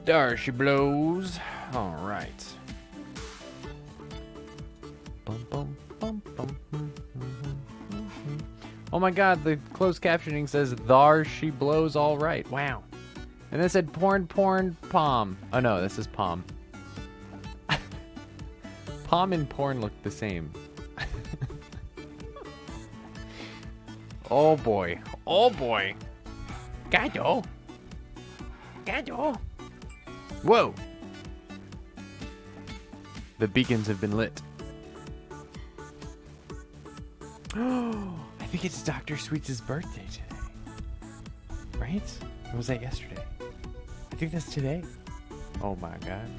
There she blows. All right. Bum, bum, bum, bum, Oh my god, the closed captioning says, "Thar she blows all right." Wow. And then said, "Porn, palm." Oh no, this is palm. Palm and porn look the same. Oh boy. Oh boy. Gato. Gato. Whoa. The beacons have been lit. I think it's Dr. Sweets' birthday today. Right? Or was that yesterday? I think that's today. Oh my god.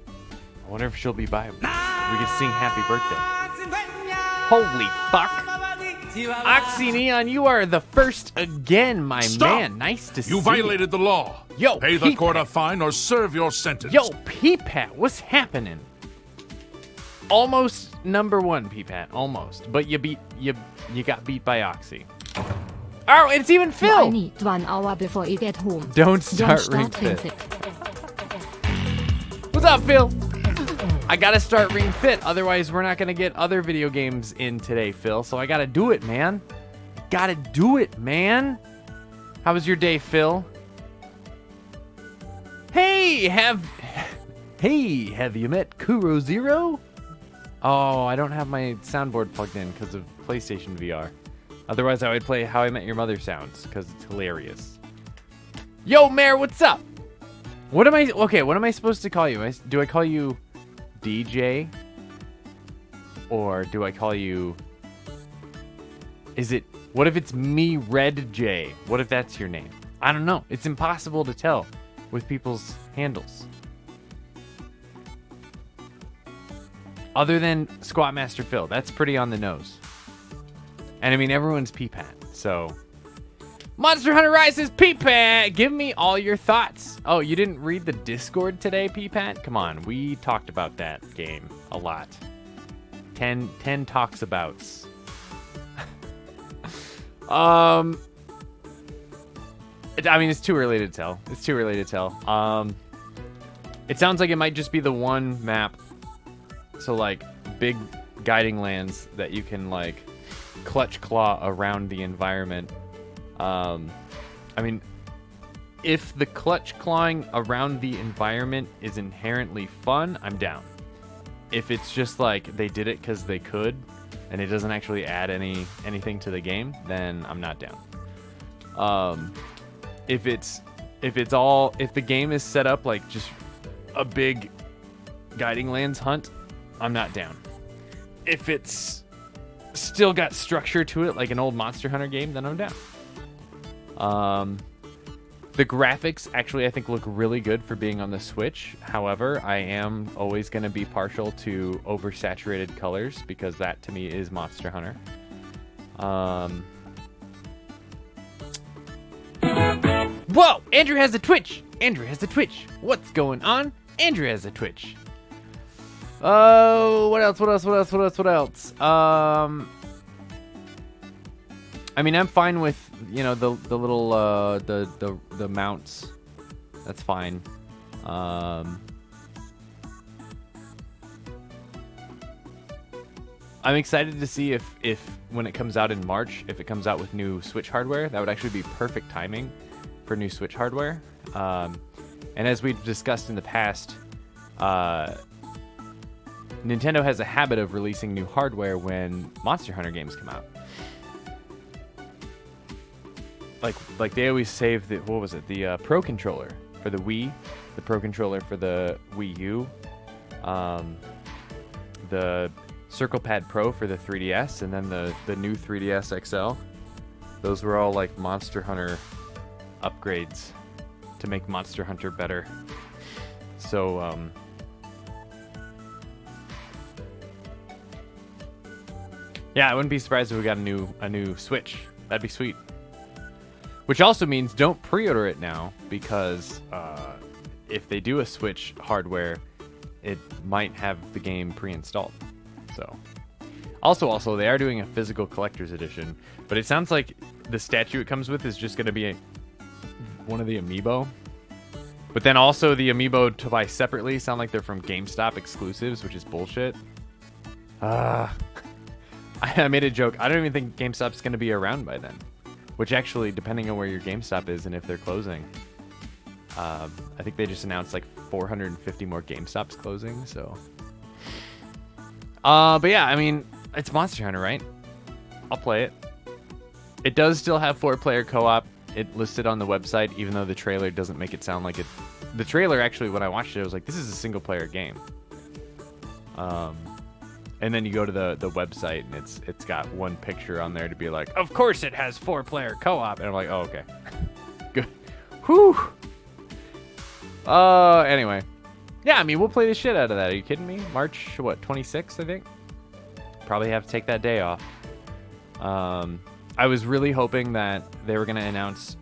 I wonder if she'll be by. We can sing happy birthday. Holy fuck. Oxy Neon, you are the first again, my man. Nice to see you. You violated the law. Yo, pay the court a fine or serve your sentence. Yo, Peepat, what's happening? Almost number one, Peepat. Almost. But you got beat by Oxy. Oh, it's even Phil! I need 1 hour before you get home. Don't start Ring Fit. What's up, Phil? I gotta start Ring Fit, otherwise we're not gonna get other video games in today, Phil. So I gotta do it, man. Gotta do it, man. How was your day, Phil? Hey, have you met Kuro Zero? Oh, I don't have my soundboard plugged in because of PlayStation VR. Otherwise, I would play How I Met Your Mother sounds because it's hilarious. Yo, Mare, what's up? What am I supposed to call you? Do I call you DJ? Or do I call you... What if it's me, Red J? What if that's your name? I don't know. It's impossible to tell with people's handles. Other than Squatmaster Phil. That's pretty on the nose. And I mean, everyone's Peepat, so... Monster Hunter Rises Peepat! Give me all your thoughts. Oh, you didn't read the Discord today, Peepat? Come on, we talked about that game a lot. 10 talks abouts. I mean, it's too early to tell. It sounds like it might just be the one map. So, like, big guiding lands that you can, like, clutch claw around the environment. I mean, if the clutch clawing around the environment is inherently fun, I'm down. If it's just like they did it because they could, and it doesn't actually add anything to the game, then I'm not down. If the game is set up like just a big guiding lands hunt, I'm not down. If it's still got structure to it like an old Monster Hunter game, then I'm down. The graphics actually I think look really good for being on the Switch. However, I am always going to be partial to oversaturated colors because that to me is Monster Hunter. Whoa! Andrew has a Twitch! What's going on? Andrew has a Twitch. Oh, what else? I mean, I'm fine with, the little, the mounts. That's fine. I'm excited to see if when it comes out in March, if it comes out with new Switch hardware, that would actually be perfect timing for new Switch hardware. And as we've discussed in the past, Nintendo has a habit of releasing new hardware when Monster Hunter games come out. Like they always save the Pro Controller for the Wii, the Pro Controller for the Wii U, the Circle Pad Pro for the 3DS, and then the new 3DS XL. Those were all like Monster Hunter upgrades to make Monster Hunter better. So yeah, I wouldn't be surprised if we got a new Switch. That'd be sweet. Which also means don't pre-order it now, because if they do a Switch hardware, it might have the game pre-installed. So, also they are doing a physical collector's edition, but it sounds like the statue it comes with is just going to be one of the amiibo. But then also the amiibo to buy separately sound like they're from GameStop exclusives, which is bullshit. I made a joke. I don't even think GameStop's going to be around by then. Which actually, depending on where your GameStop is and if they're closing. I think they just announced like 450 more GameStops closing, so. But yeah, I mean, it's Monster Hunter, right? I'll play it. It does still have 4-player co-op. It listed on the website, even though the trailer doesn't make it sound like it. The trailer, actually, when I watched it, I was like, this is a single-player game. And then you go to the website, and it's got one picture on there to be like, of course it has 4-player co-op. And I'm like, oh, okay. Good. Whew. Anyway. Yeah, I mean, we'll play the shit out of that. Are you kidding me? March, what, 26th, I think? Probably have to take that day off. I was really hoping that they were going to announce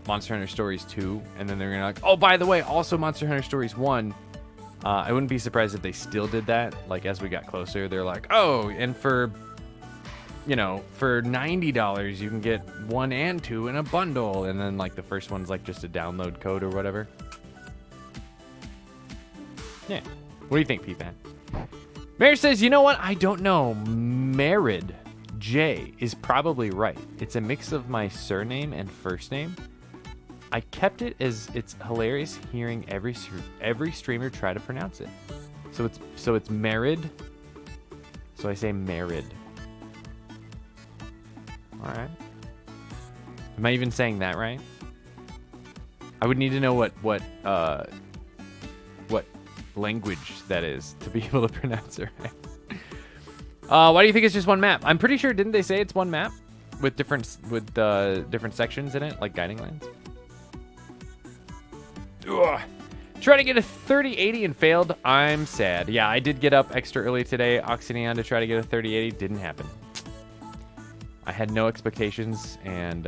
Monster Hunter Stories 2, and then they're going to like, oh, by the way, also Monster Hunter Stories 1. I wouldn't be surprised if they still did that. Like, as we got closer, they're like, oh, and for $90, you can get 1 and 2 in a bundle. And then, like, the first one's, like, just a download code or whatever. Yeah. What do you think, P-Fan? Mary says, you know what? I don't know. Merid J is probably right. It's a mix of my surname and first name. I kept it as it's hilarious hearing every streamer try to pronounce it. So it's Merid. So I say Merid. All right. Am I even saying that right? I would need to know what language that is to be able to pronounce it right. Why do you think it's just one map? I'm pretty sure, didn't they say it's one map with different sections in it, like guiding lines? Ugh. Try to get a 3080 and failed. I'm sad. Yeah, I did get up extra early today, Oxyneon, to try to get a 3080. Didn't happen. I had no expectations, and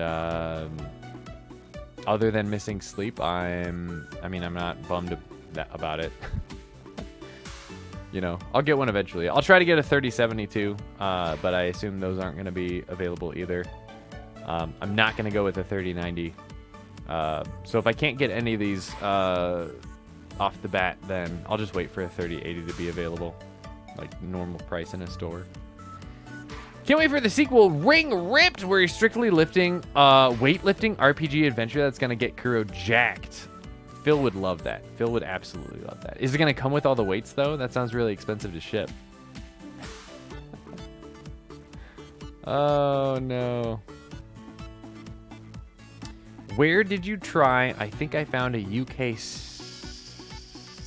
other than missing sleep, I'm not bummed about it. You know, I'll get one eventually. I'll try to get a 3070 too, but I assume those aren't going to be available either. I'm not going to go with a 3090. So if I can't get any of these off the bat, then I'll just wait for a 3080 to be available, like normal price in a store. Can't wait for the sequel, Ring Ripped, where you're strictly lifting, weightlifting RPG adventure that's going to get Kuro jacked. Phil would love that. Phil would absolutely love that. Is it going to come with all the weights, though? That sounds really expensive to ship. Oh, no. Where did you try? I think I found a UK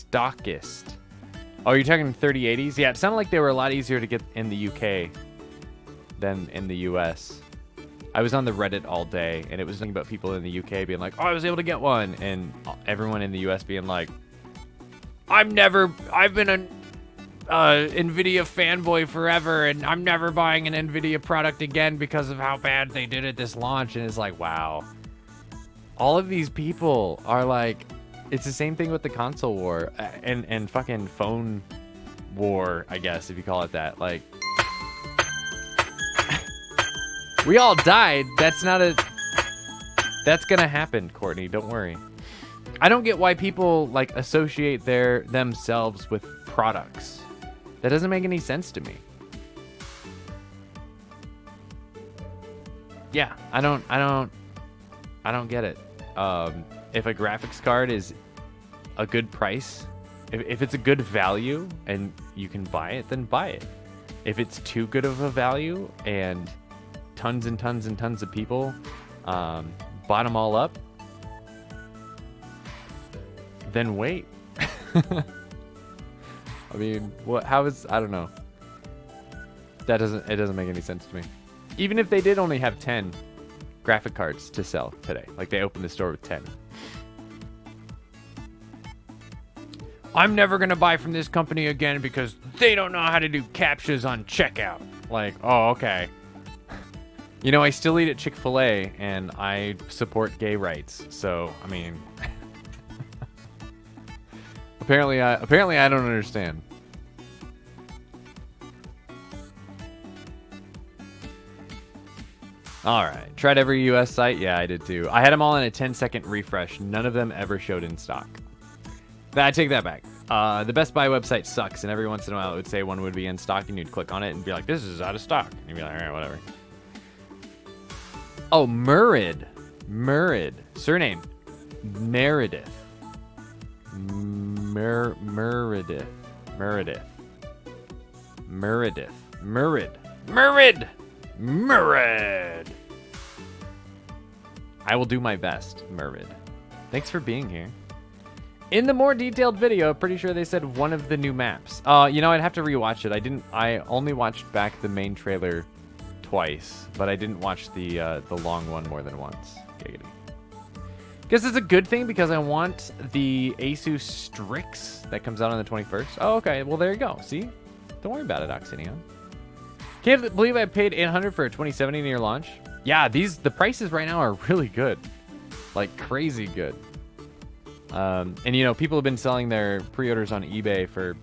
stockist. Oh, you're talking 3080s? Yeah, it sounded like they were a lot easier to get in the UK than in the US. I was on the Reddit all day, and it was nothing about people in the UK being like, oh, I was able to get one. And everyone in the US being like, I've been an NVIDIA fanboy forever, and I'm never buying an NVIDIA product again because of how bad they did at this launch. And it's like, wow. All of these people are like, it's the same thing with the console war and fucking phone war, I guess, if you call it that. Like, we all died. That's gonna happen, Courtney. Don't worry. I don't get why people like associate themselves with products. That doesn't make any sense to me. Yeah, I don't get it. If a graphics card is a good price, if it's a good value and you can buy it, then buy it. If it's too good of a value and tons and tons and tons of people bought them all up, then wait. I mean, I don't know. It doesn't make any sense to me. Even if they did only have 10 graphic cards to sell today, like they opened the store with 10. I'm never going to buy from this company again because they don't know how to do captchas on checkout. Like, oh, okay. You know, I still eat at Chick-fil-A, and I support gay rights. So, I mean, apparently I don't understand. All right. Tried every US site? Yeah, I did too. I had them all in a 10-second refresh. None of them ever showed in stock. I take that back. The Best Buy website sucks, and every once in a while it would say one would be in stock, and you'd click on it and be like, this is out of stock. And you'd be like, all right, whatever. Oh, Murid. Murid. Surname. Meredith. Meredith. Meredith. Meredith. Murid. Murid. Murid. I will do my best, Murid. Thanks for being here. In the more detailed video, pretty sure they said one of the new maps. You know, I'd have to rewatch it. I only watched back the main trailer twice, but I didn't watch the long one more than once. Giggity. Guess it's a good thing because I want the Asus Strix that comes out on the 21st. Oh, okay. Well, there you go. See? Don't worry about it, Oxinion. Can't believe I paid $800 for a 2070 near launch. Yeah, the prices right now are really good. Like, crazy good. And, you know, people have been selling their pre-orders on eBay for,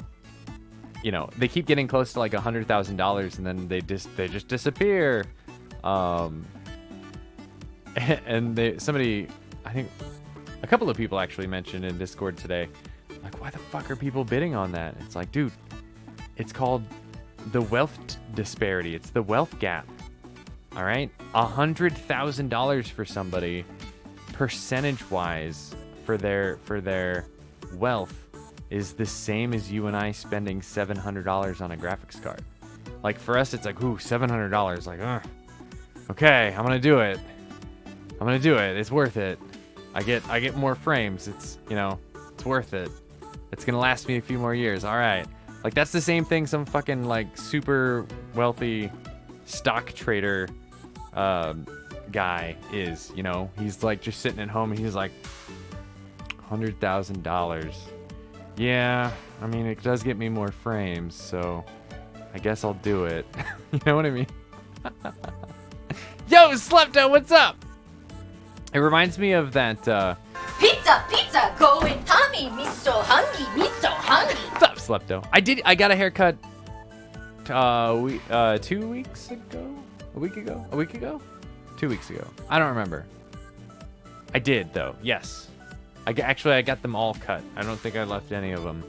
you know, they keep getting close to like $100,000 and then they just disappear. And somebody, I think a couple of people actually mentioned in Discord today, like, why the fuck are people bidding on that? It's like, dude, it's called the wealth disparity. It's the wealth gap. All right, $100,000 for somebody, percentage-wise, for their wealth is the same as you and I spending $700 on a graphics card. Like for us, it's like, ooh, $700. Like, okay, I'm gonna do it. I'm gonna do it. It's worth it. I get more frames. It's, you know, it's worth it. It's gonna last me a few more years. All right. Like that's the same thing some fucking like super wealthy stock trader guy is, you know. He's like just sitting at home and he's like, $100,000. Yeah, I mean it does get me more frames, so I guess I'll do it. You know what I mean? Yo, Slepto, what's up? It reminds me of that Pizza, pizza, going Tommy, me so hungry, me so hungry. What's up, Slepto? I got a haircut 2 weeks ago? A week ago? 2 weeks ago. I don't remember. I did though. Yes. I got them all cut. I don't think I left any of them.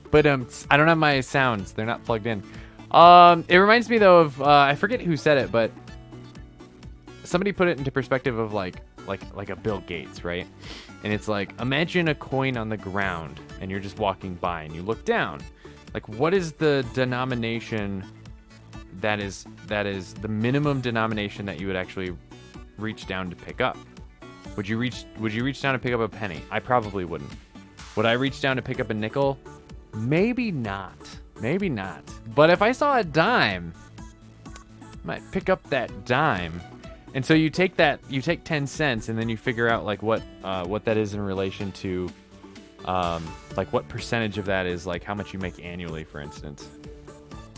But I don't have my sounds. They're not plugged in. It reminds me though of I forget who said it, but somebody put it into perspective of like a Bill Gates, right? And it's like, imagine a coin on the ground and you're just walking by and you look down. Like, what is the denomination that is the minimum denomination that you would actually reach down to pick up? Would you reach down to pick up a penny? I probably wouldn't. Would I reach down to pick up a nickel? Maybe not. Maybe not. But if I saw a dime, I might pick up that dime. And so you take 10 cents and then you figure out like what that is in relation to like what percentage of that is like how much you make annually, for instance.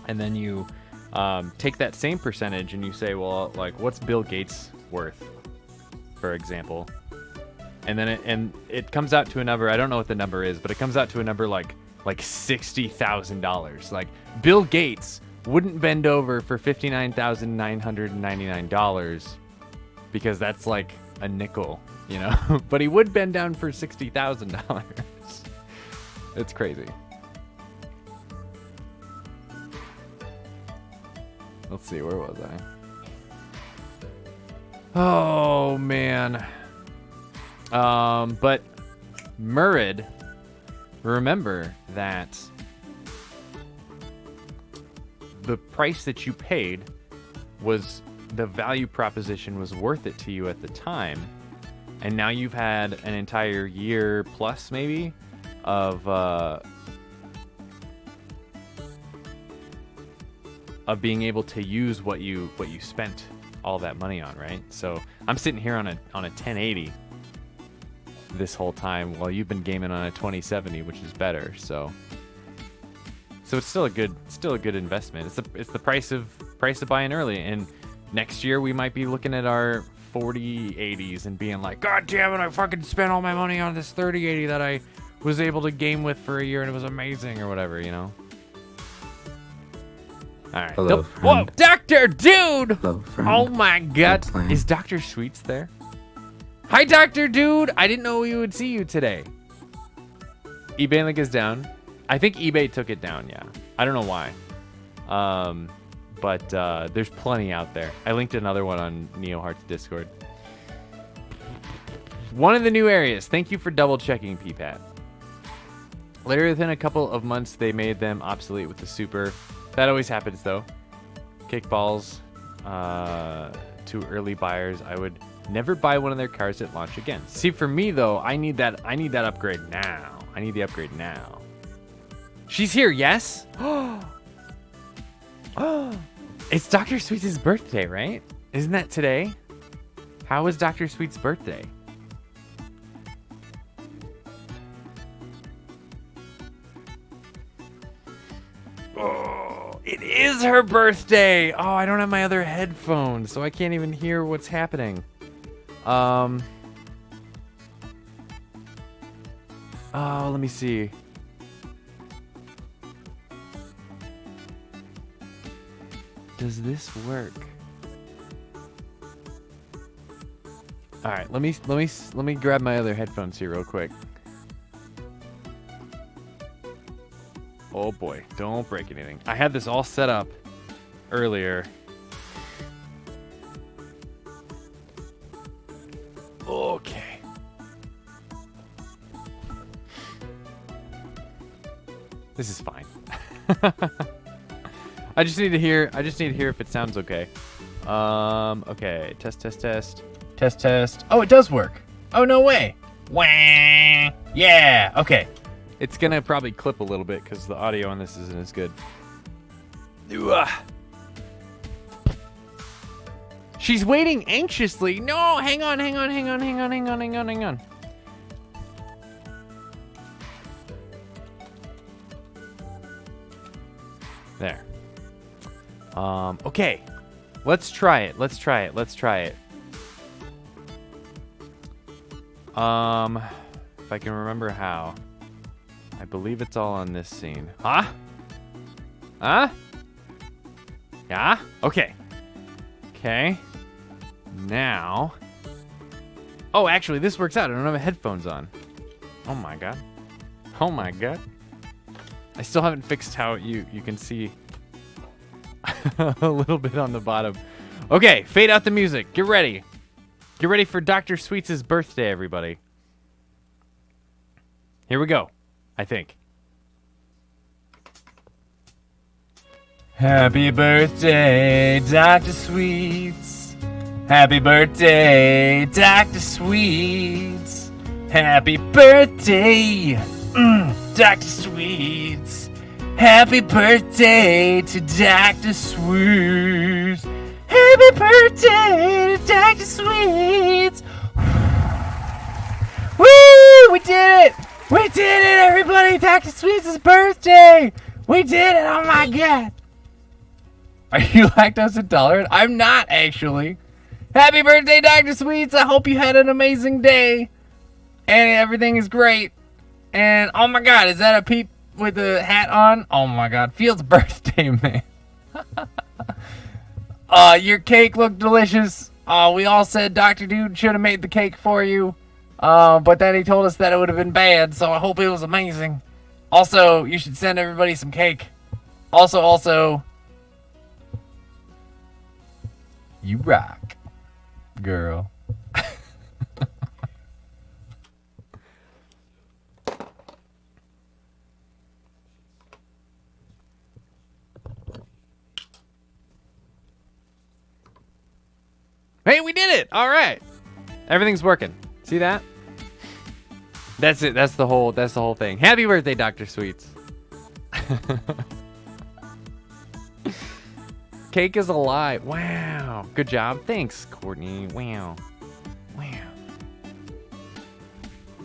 And then you take that same percentage and you say, well, like what's Bill Gates worth, for example? And then it comes out to a number. I don't know what the number is, but it comes out to a number like $60,000. Like Bill Gates wouldn't bend over for $59,999 because that's like a nickel, you know. But he would bend down for $60,000. It's crazy. Let's see, where was I? Oh man. But Murid, remember that the price that you paid was the value proposition was worth it to you at the time, and now you've had an entire year plus maybe of being able to use what you spent all that money on, right? So I'm sitting here on a 1080 this whole time while you've been gaming on a 2070, which is better. So it's still a good investment. It's the price of buying early. And next year we might be looking at our 4080s and being like, God damn it, I fucking spent all my money on this 3080 that I was able to game with for a year and it was amazing or whatever, you know. All right. Hello, Whoa, friend. Doctor Dude! Hello, friend. Oh my God. What's that? Is Dr. Sweets there? Hi, Dr. Dude. I didn't know we would see you today. eBay link is down. I think eBay took it down, yeah. I don't know why. But there's plenty out there. I linked another one on NeoHeart's Discord. One of the new areas. Thank you for double checking, PPAT. Later within a couple of months, they made them obsolete with the super. That always happens, though. Kickballs to early buyers. I would never buy one of their cars at launch again. See, for me though, I need that upgrade now. I need the upgrade now. She's here, yes? It's Dr. Sweets' birthday, right? Isn't that today? How was Dr. Sweets' birthday? Oh, it is her birthday. Oh, I don't have my other headphones, so I can't even hear what's happening. Oh, let me see. Does this work? All right, let me grab my other headphones here real quick. Oh boy, don't break anything. I had this all set up earlier. Okay. This is fine. I just need to hear if it sounds okay. Okay. Test. Oh, it does work. Oh, no way. Wah. Yeah. Okay. It's gonna probably clip a little bit because the audio on this isn't as good. She's waiting anxiously. No, hang on. There. Okay. Let's try it. If I can remember how. I believe it's all on this scene. Huh? Yeah? Okay. Now. Oh, actually, this works out. I don't have headphones on. Oh my god. I still haven't fixed how you can see a little bit on the bottom. Okay, fade out the music. Get ready. Get ready for Dr. Sweets' birthday, everybody. Here we go. I think. Happy birthday, Dr. Sweets. Happy birthday, Dr. Sweets. Happy birthday, Dr. Sweets. Happy birthday to Dr. Sweets. Happy birthday to Dr. Sweets. Woo! We did it! We did it, everybody! Dr. Sweets' birthday! We did it! Oh my god! Are you lactose intolerant? I'm not, actually. Happy birthday, Dr. Sweets! I hope you had an amazing day. And everything is great. And, oh my god, is that a peep with a hat on? Oh my god, Field's birthday, man. Your cake looked delicious. We all said Dr. Dude should have made the cake for you. But then he told us that it would have been bad, so I hope it was amazing. Also, you should send everybody some cake. Also, you rock, girl. Hey, we did it! All right, everything's working. See that? That's it. That's the whole thing. Happy birthday, Dr. Sweets. Cake is a lie. Wow. Good job. Thanks, Courtney. Wow.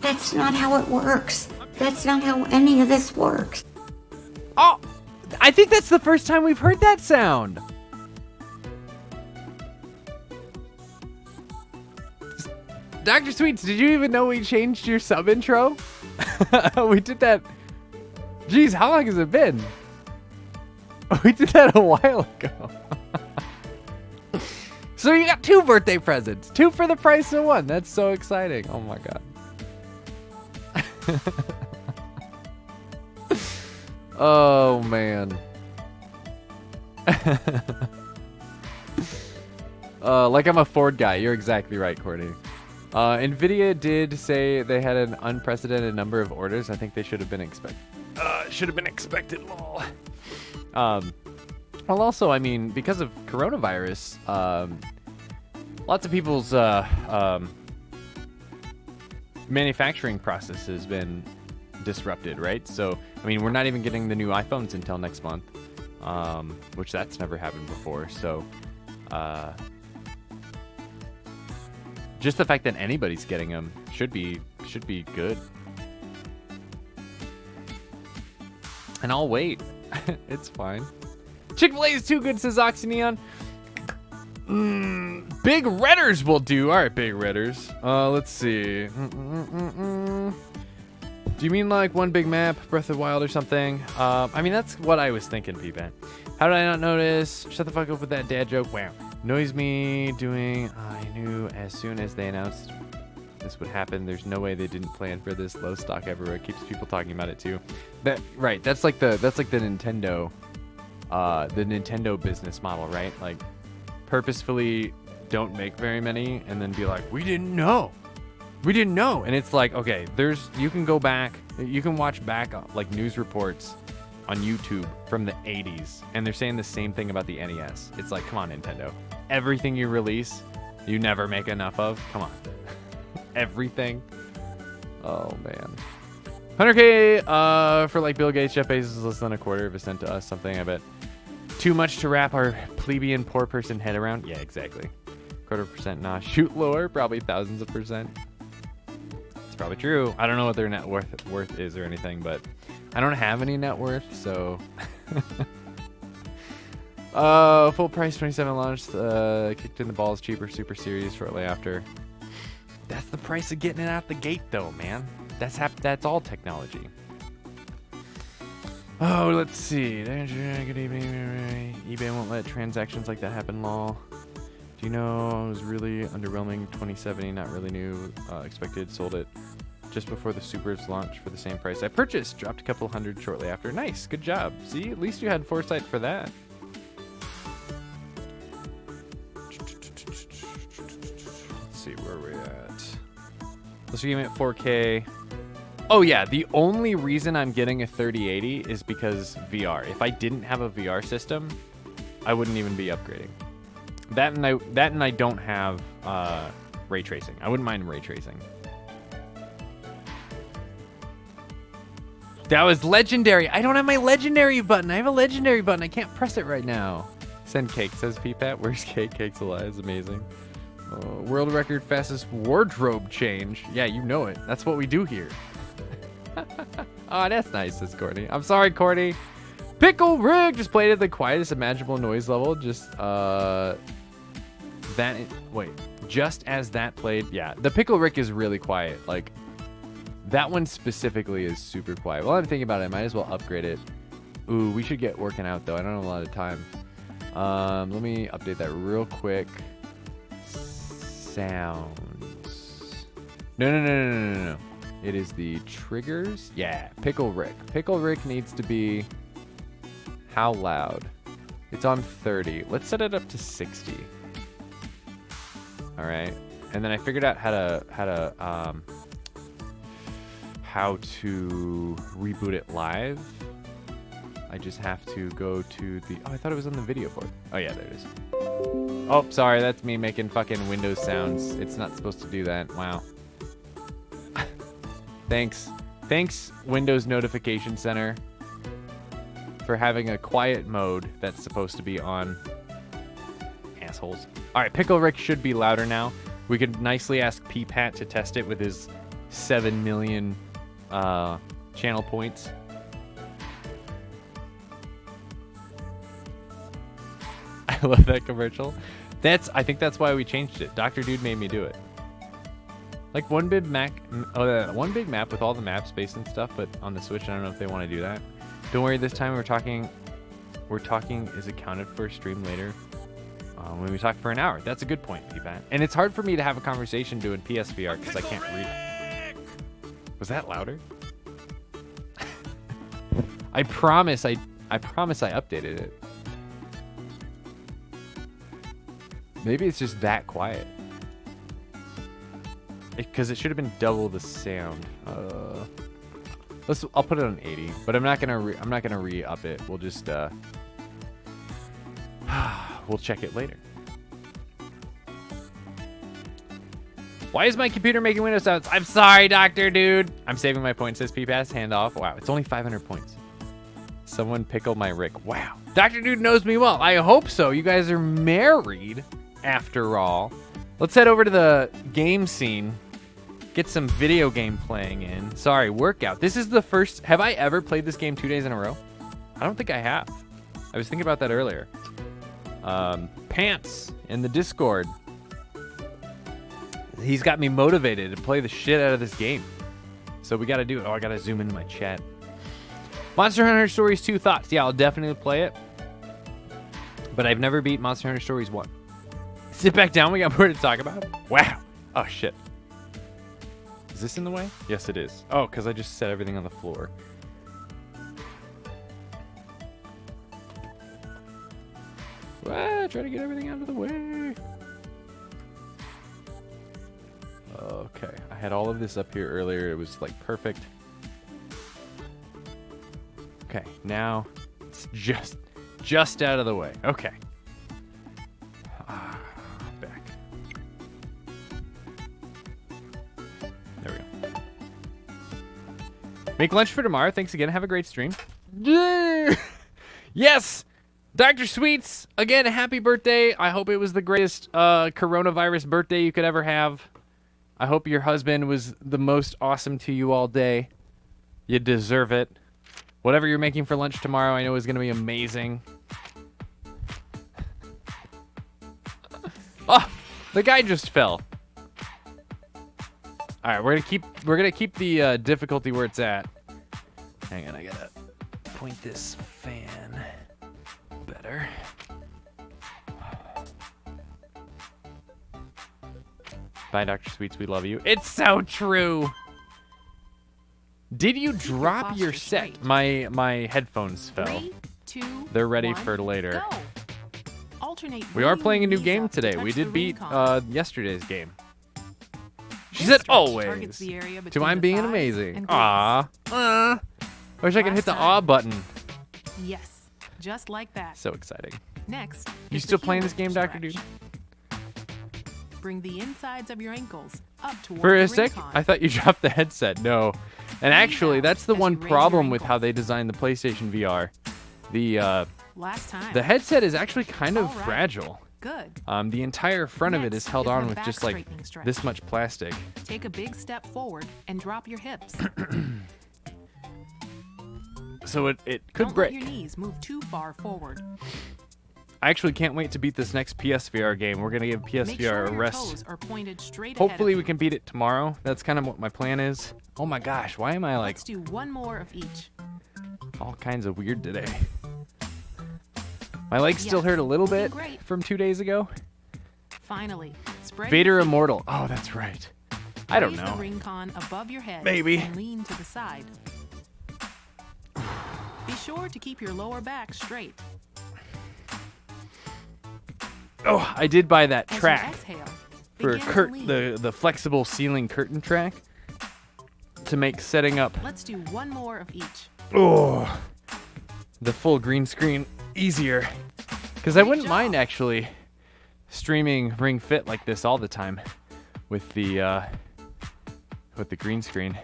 That's not how it works. That's not how any of this works. Oh, I think that's the first time we've heard that sound. Dr. Sweets, did you even know we changed your sub intro? We did that. Jeez, how long has it been? We did that a while ago. So you got 2 birthday presents. 2 for the price of 1. That's so exciting. Oh my god. Oh man. Like I'm a Ford guy. You're exactly right, Courtney. Nvidia did say they had an unprecedented number of orders. I think they should have been expected. Lol. Well, also, I mean, because of coronavirus, lots of people's manufacturing process has been disrupted, right? So, I mean, we're not even getting the new iPhones until next month, which that's never happened before. So, just the fact that anybody's getting them should be good. And I'll wait. It's fine. Chick-fil-A is too good, says Oxyneon. Big Redders will do. All right, Big Redders. Let's see. Do you mean like one big map, Breath of the Wild or something? I mean, that's what I was thinking, P-Pan. How did I not notice? Shut the fuck up with that dad joke. Wow. Noise me doing. I knew as soon as they announced this would happen. There's no way they didn't plan for this. Low stock everywhere. It keeps people talking about it too. That right. That's like the Nintendo, the Nintendo business model, right? Like, purposefully don't make very many and then be like, we didn't know. And it's like, okay, you can go back, you can watch back like news reports on YouTube from the 80s, and they're saying the same thing about the NES. It's like, come on, Nintendo. Everything you release, you never make enough of. Come on. Everything. Oh, man. 100K for like Bill Gates, Jeff Bezos is less than a quarter of a cent to us. Something I bet too much to wrap our plebeian poor person head around. Yeah, exactly. 1/4%. Nah, shoot lower. Probably thousands of percent. It's probably true. I don't know what their net worth is or anything, but I don't have any net worth, so. Full price 27 launched. Kicked in the balls cheaper Super Series shortly after. That's the price of getting it out the gate, though, man. That's all technology. Oh, let's see. Good evening. eBay won't let transactions like that happen, lol. Do you know it was really underwhelming? 2070, not really new. Expected, sold it just before the Supers launched for the same price I purchased. Dropped a couple hundred shortly after. Nice, good job. See, at least you had foresight for that. Let's see, where are we at? Let's game at 4K. Oh yeah, the only reason I'm getting a 3080 is because VR. If I didn't have a VR system, I wouldn't even be upgrading. That and I don't have ray tracing. I wouldn't mind ray tracing. That was legendary. I don't have my legendary button. I have a legendary button. I can't press it right now. Send cake, says Peepat. Where's cake? Cake's alive. It's amazing. World record fastest wardrobe change. Yeah, you know it. That's what we do here. Oh, that's nice, says Courtney. I'm sorry, Courtney. Pickle Rick just played at the quietest imaginable noise level. Just just as that played. Yeah, the Pickle Rick is really quiet. Like, that one specifically is super quiet. While I'm thinking about it, I might as well upgrade it. Ooh, we should get working out though. I don't have a lot of time. Let me update that real quick. Sounds. No. It is the triggers. Yeah, Pickle Rick. Pickle Rick needs to be how loud? It's on 30. Let's set it up to 60. All right, and then I figured out how to reboot it live. I just have to go to the. Oh, I thought it was on the video board. Oh yeah, there it is. Oh, sorry, that's me making fucking Windows sounds. It's not supposed to do that. Wow. Thanks, Windows Notification Center, for having a quiet mode that's supposed to be on. Assholes. All right, Pickle Rick should be louder now. We could nicely ask Peepat to test it with his 7 million channel points. I love that commercial. I think that's why we changed it. Dr. Dude made me do it. Like one big map with all the map space and stuff, but on the Switch, I don't know if they want to do that. Don't worry, this time we're talking we're talking is accounted for stream later when we talk for an hour. That's a good point, P-Pat. And it's hard for me to have a conversation doing PSVR because I can't read. Was that louder? I promise I updated it. Maybe it's just that quiet. Because it should have been double the sound. I'll put it on 80, but I'm not gonna re-up it. We'll just we'll check it later. Why is my computer making Windows sounds? I'm sorry, Doctor Dude. I'm saving my points. Says P-Pass. Hand off. Wow, it's only 500 points. Someone pickle my Rick. Wow. Dr. Dude knows me well. I hope so. You guys are married, after all. Let's head over to the game scene. Get some video game playing in. Sorry, workout. This is the first... Have I ever played this game 2 days in a row? I don't think I have. I was thinking about that earlier. Pants in the Discord. He's got me motivated to play the shit out of this game. So we got to do it. Oh, I got to zoom into my chat. Monster Hunter Stories 2 thoughts. Yeah, I'll definitely play it. But I've never beat Monster Hunter Stories 1. Sit back down. We got more to talk about. Wow. Oh, shit. Is this in the way? Yes, it is. Oh, because I just set everything on the floor. Try to get everything out of the way. Okay. I had all of this up here earlier. It was like perfect. Okay, now it's just out of the way. Okay. Back. There we go. Make lunch for tomorrow. Thanks again. Have a great stream. Yes! Dr. Sweets, again, happy birthday. I hope it was the greatest coronavirus birthday you could ever have. I hope your husband was the most awesome to you all day. You deserve it. Whatever you're making for lunch tomorrow, I know is going to be amazing. Oh, the guy just fell. All right, we're gonna keep the difficulty where it's at. Hang on, I gotta point this fan better. Bye, Dr. Sweets. We love you. It's so true. Did you drop your set? My headphones fell. 3, 2, They're ready 1, for later. Go. Alternate We are bringing playing a new knees game up to today. touch We the did beat ring-con. yesterday's game. She This said stretch always. targets the area To between mine the being thighs amazing. and Aw. I wish I could hit the Last awe time. button. Yes, just like that. So exciting. Next, You is the still playing heel this game, stretch. Dr. Dude? Bring the insides of your ankles up toward For the a sec, ring-con. I thought you dropped the headset. No. And actually, out that's the as one you raise your problem with ankles. how they designed the PlayStation VR. Last time. The headset is actually kind of All right. fragile. Good. The entire front of it Next is held is the on with back just like straightening stretch. this much plastic. Take a big step forward and drop your hips. So it could Don't break. let your knees move too far forward. I actually can't wait to beat this next PSVR game. We're going to give Make PSVR sure a your rest. toes are pointed straight Hopefully ahead we of can beat it tomorrow. That's kind of what my plan is. Oh my gosh, why am I you. like Let's do one more of each. all kinds of weird today? My legs still Yes, hurt a little looking bit great. from 2 days ago. Finally, spread Vader your feet. Immortal. Oh, that's right. I don't Raise know. the ring con above your head Maybe. and lean to the side. Be sure to keep your lower back straight. Oh, I did buy that As you track exhale, for begin to lean. the flexible ceiling curtain track to make setting up Let's do one more of each. the full green screen easier. Because I Great wouldn't job. mind actually streaming Ring Fit like this all the time with the green screen.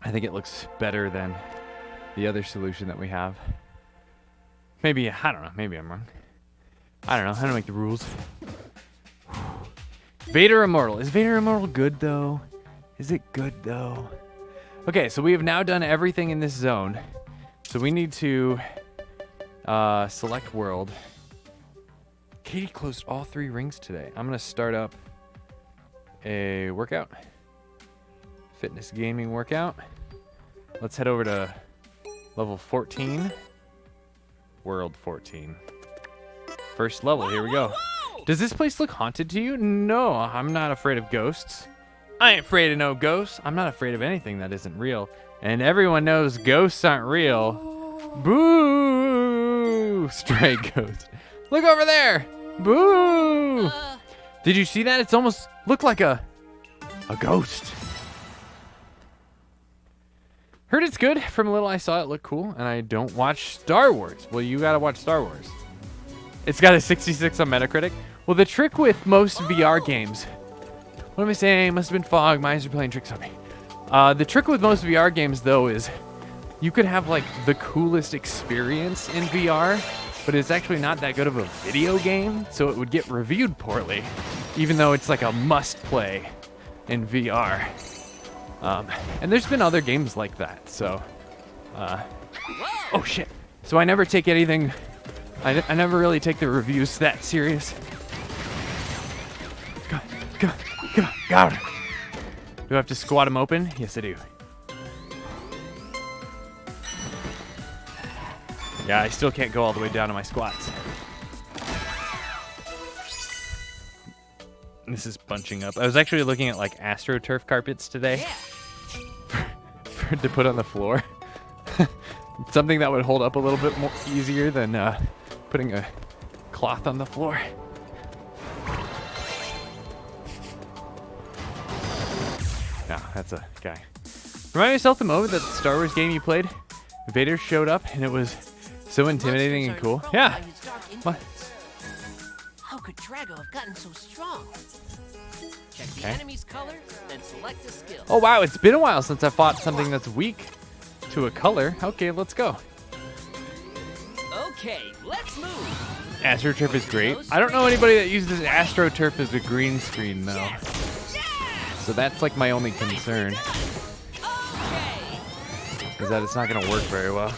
I think it looks better than the other solution that we have. Maybe, I don't know, maybe I'm wrong. I don't know, I don't make the rules. Vader Immortal. Is Vader Immortal good though? Is it good though? Okay, so we have now done everything in this zone. So we need to select world. Katie closed all 3 rings today. I'm gonna start up a workout. Fitness gaming workout. Let's head over to level 14. World 14. First level, here we go. Does this place look haunted to you? No, I'm not afraid of ghosts. I ain't afraid of no ghosts. I'm not afraid of anything that isn't real. And everyone knows ghosts aren't real. Boo! Stray ghost. Look over there! Boo! Did you see that? It's almost looked like a ghost. Heard it's good. From a little I saw, it looked cool. And I don't watch Star Wars. Well, you gotta watch Star Wars. It's got a 66 on Metacritic. Well, the trick with most VR games... What am I saying? Must have been fog. My eyes are playing tricks on me. The trick with most VR games, though, is you could have, like, the coolest experience in VR, but it's actually not that good of a video game, so it would get reviewed poorly, even though it's, like, a must-play in VR. And there's been other games like that, so... oh, shit. So I never take anything... I never really take the reviews that serious. Got him. Do I have to squat him open? Yes, I do. Yeah, I still can't go all the way down to my squats. This is bunching up. I was actually looking at like AstroTurf carpets today to put on the floor. Something that would hold up a little bit more easier than putting a cloth on the floor. No, that's a guy. Remind yourself the moment that the Star Wars game you played, Vader showed up and it was so intimidating and cool. Yeah. What? How could Drago have gotten so strong? Check the enemy's color, then select a skill. Oh wow, it's been a while since I fought something that's weak to a color. Okay, let's go. Okay, let's move. AstroTurf is great. I don't know anybody that uses AstroTurf as a green screen though. So that's like my only concern. Is that it's not gonna work very well.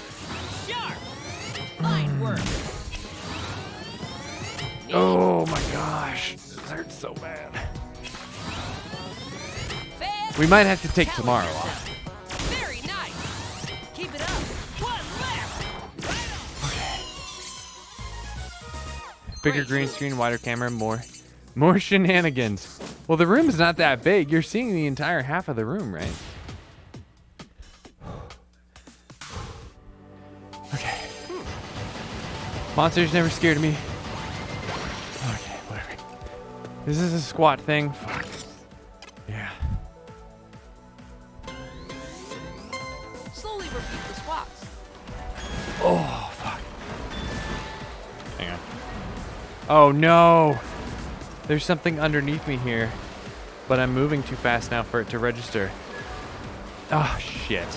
Fine work. Oh my gosh, this hurts so bad. We might have to take tomorrow off. Very nice. Keep it up. One left. Bigger green screen, wider camera, more shenanigans. Well, the room's not that big. You're seeing the entire half of the room, right? Okay. Monsters never scared me. Okay, whatever. This is a squat thing. Fuck. Yeah. Slowly repeat the squats. Oh, fuck. Hang on. Oh, no. There's something underneath me here, but I'm moving too fast now for it to register. Oh, shit.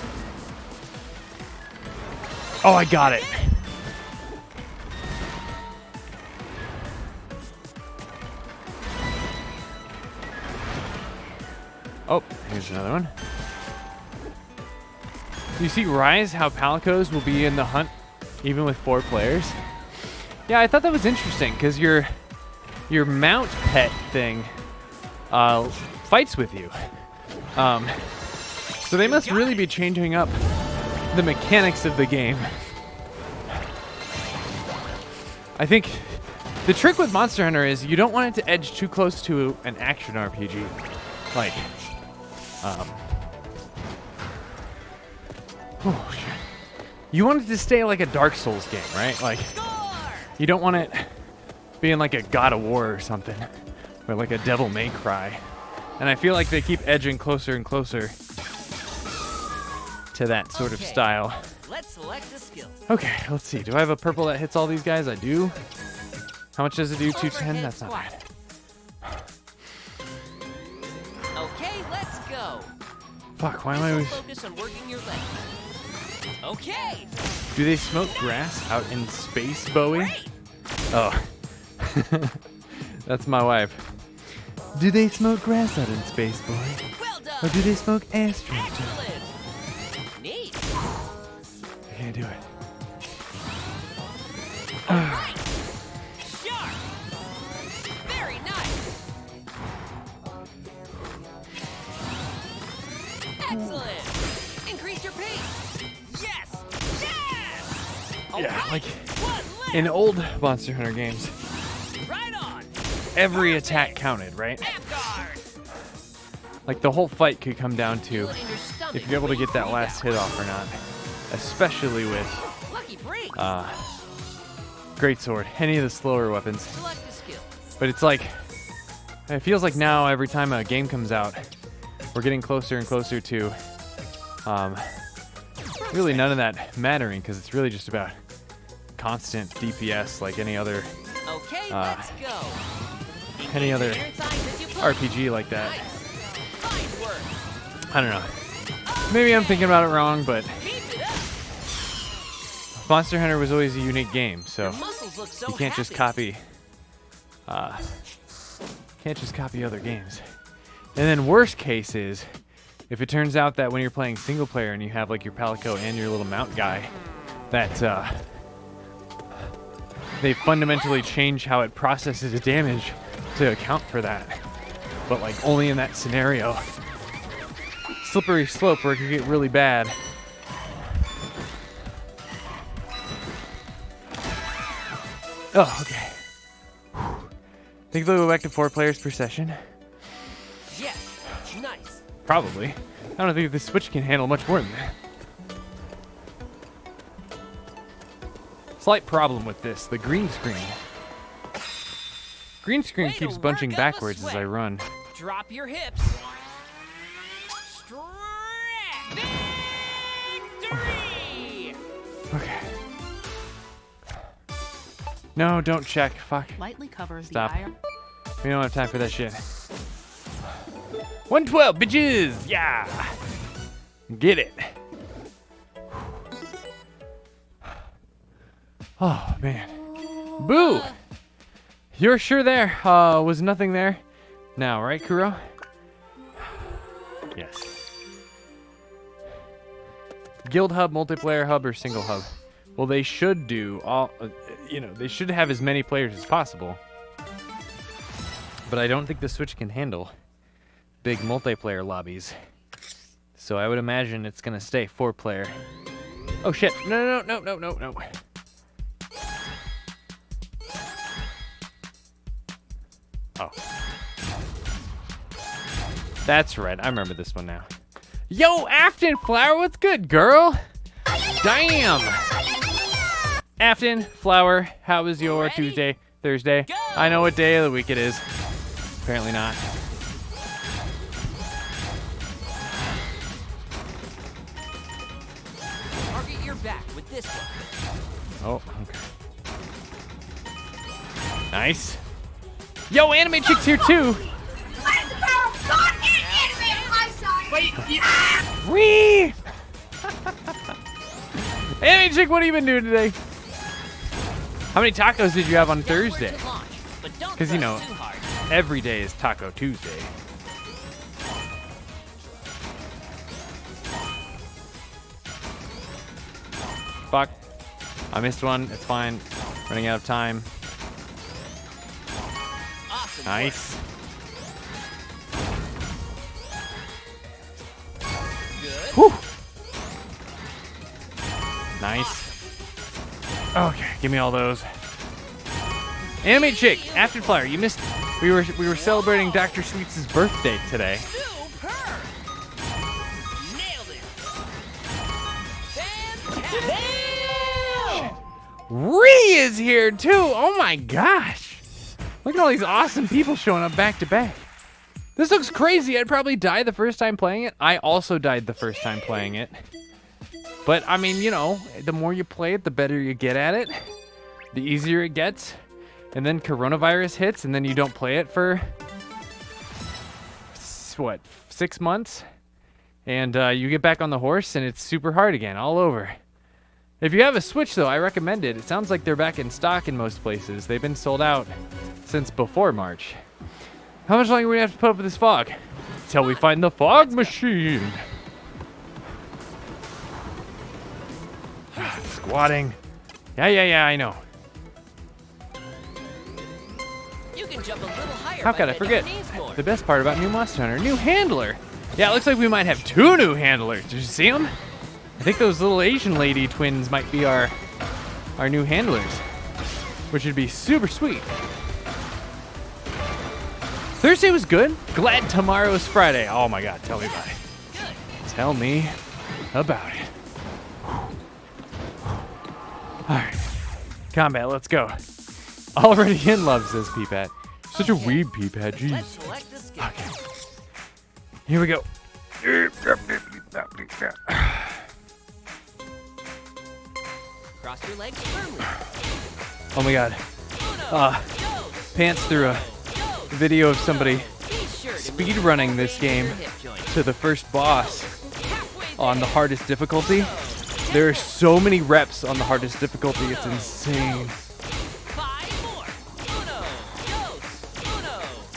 Oh, I got it. Oh, here's another one. You see, Rise, how Palicos will be in the hunt even with 4 players? Yeah, I thought that was interesting, because your mount pet thing fights with you. So they must really be changing up the mechanics of the game. I think the trick with Monster Hunter is you don't want it to edge too close to an action RPG. Like, oh shit. You want it to stay like a Dark Souls game, right? Like, you don't want it being like a God of War or something, or like a Devil May Cry. And I feel like they keep edging closer and closer to that sort of style. Let's select a skill. Okay, let's see. Do I have a purple that hits all these guys? I do. How much does it do? 210? That's not bad. Okay, let's go. Fuck, why am I always... Focus on working your legs. Okay. Do they smoke grass out in space, Bowie? Great. Oh. That's my wife. Do they smoke grass out in space, boy? Well done. Or do they smoke astro? Excellent. Neat. I can't do it. Right. Sharp. Very nice. Excellent. Increase your pace. Yes. Yes. Yeah, like... One In old Monster Hunter games, Right on. every attack counted, right? Guard. Like the whole fight could come down to Feel it in your stomach if you're able to when you get that breathe last out. hit off or not. Especially with Lucky break. Greatsword, any of the slower weapons. Select the skill. But it's like, it feels like now every time a game comes out, we're getting closer and closer to really none of that mattering, because it's really just about constant DPS like any other Okay, let's go. any other Inner thighs as you push. RPG like that. Nice. Fine work. I don't know. Maybe I'm thinking about it wrong, but Keep it up. Monster Hunter was always a unique game, so Muscles look so you can't just happy. copy other games. And then worst case is if it turns out that when you're playing single player and you have like your Palico and your little mount guy, that they fundamentally change how it processes the damage to account for that. But like only in that scenario. Slippery slope where it could get really bad. Oh, okay. Think they'll go back to 4 players per session? Yes. Nice. Probably. I don't think the Switch can handle much more than that. Slight problem with this, the green screen. Green screen Way to keeps bunching work up a backwards as I sweat. run. Drop your hips. Stretch. Victory. Okay. No, don't check. Fuck. Lightly covers Stop. the eye. We don't have time for that shit. 112, bitches! Yeah! Get it. Oh, man. Boo! You're sure there was nothing there now, right, Kuro? Yes. Guild hub, multiplayer hub, or single hub? Well, they should do all, they should have as many players as possible. But I don't think the Switch can handle big multiplayer lobbies. So I would imagine it's gonna stay 4-player. Oh shit, no. Oh. That's right, I remember this one now. Yo, Afton Flower, what's good, girl? Damn! Afton Flower, how was your Ready? Tuesday, Thursday? Go! I know what day of the week it is. Apparently not. Target your back with this one. Oh, okay. Nice. Yo, Anime Chick's here too. Wee! Anime Chick, what have you been doing today? How many tacos did you have on Thursday? Guess where to launch, but don't 'Cause, you thrust know, too hard. Every day is Taco Tuesday. Fuck. I missed one. It's fine. Running out of time. Awesome Nice. Good. Whew. Nice. Okay, give me all those. Anime Chick, After Flyer, you missed. We were celebrating Dr. Sweets' birthday today. Superb. Nailed it. Fantastic. Ree is here too. Oh my gosh. Look at all these awesome people showing up back to back. This looks crazy. I'd probably die the first time playing it. I also died the first time playing it. But I mean, you know, the more you play it, the better you get at it. The easier it gets. And then coronavirus hits and then you don't play it for, what, 6 months? And you get back on the horse and it's super hard again, all over. If you have a Switch, though, I recommend it. It sounds like they're back in stock in most places. They've been sold out since before March. How much longer are we gonna have to put up with this fog? Till we find the fog machine. Squatting. Yeah, I know. You can jump a little higher. How by could I bending your forget? knees more. The best part about new Monster Hunter, new handler. Yeah, it looks like we might have 2 new handlers. Did you see them? I think those little Asian lady twins might be our new handlers. which would be super sweet. Thursday was good. Glad tomorrow's Friday. Oh my God, tell me about it. Tell me about it. All right, combat, let's go. Already in love, says Peepat. Such a weeb, Peepat, jeez. Let's select the skill. Okay, here we go. Cross your legs firmly. Oh my God. Goes. Pants through a video of somebody Be sure to speed move running your this game hip joint. to the first boss Halfway on the hardest difficulty. There are so many reps on the hardest difficulty, it's insane. 5 more.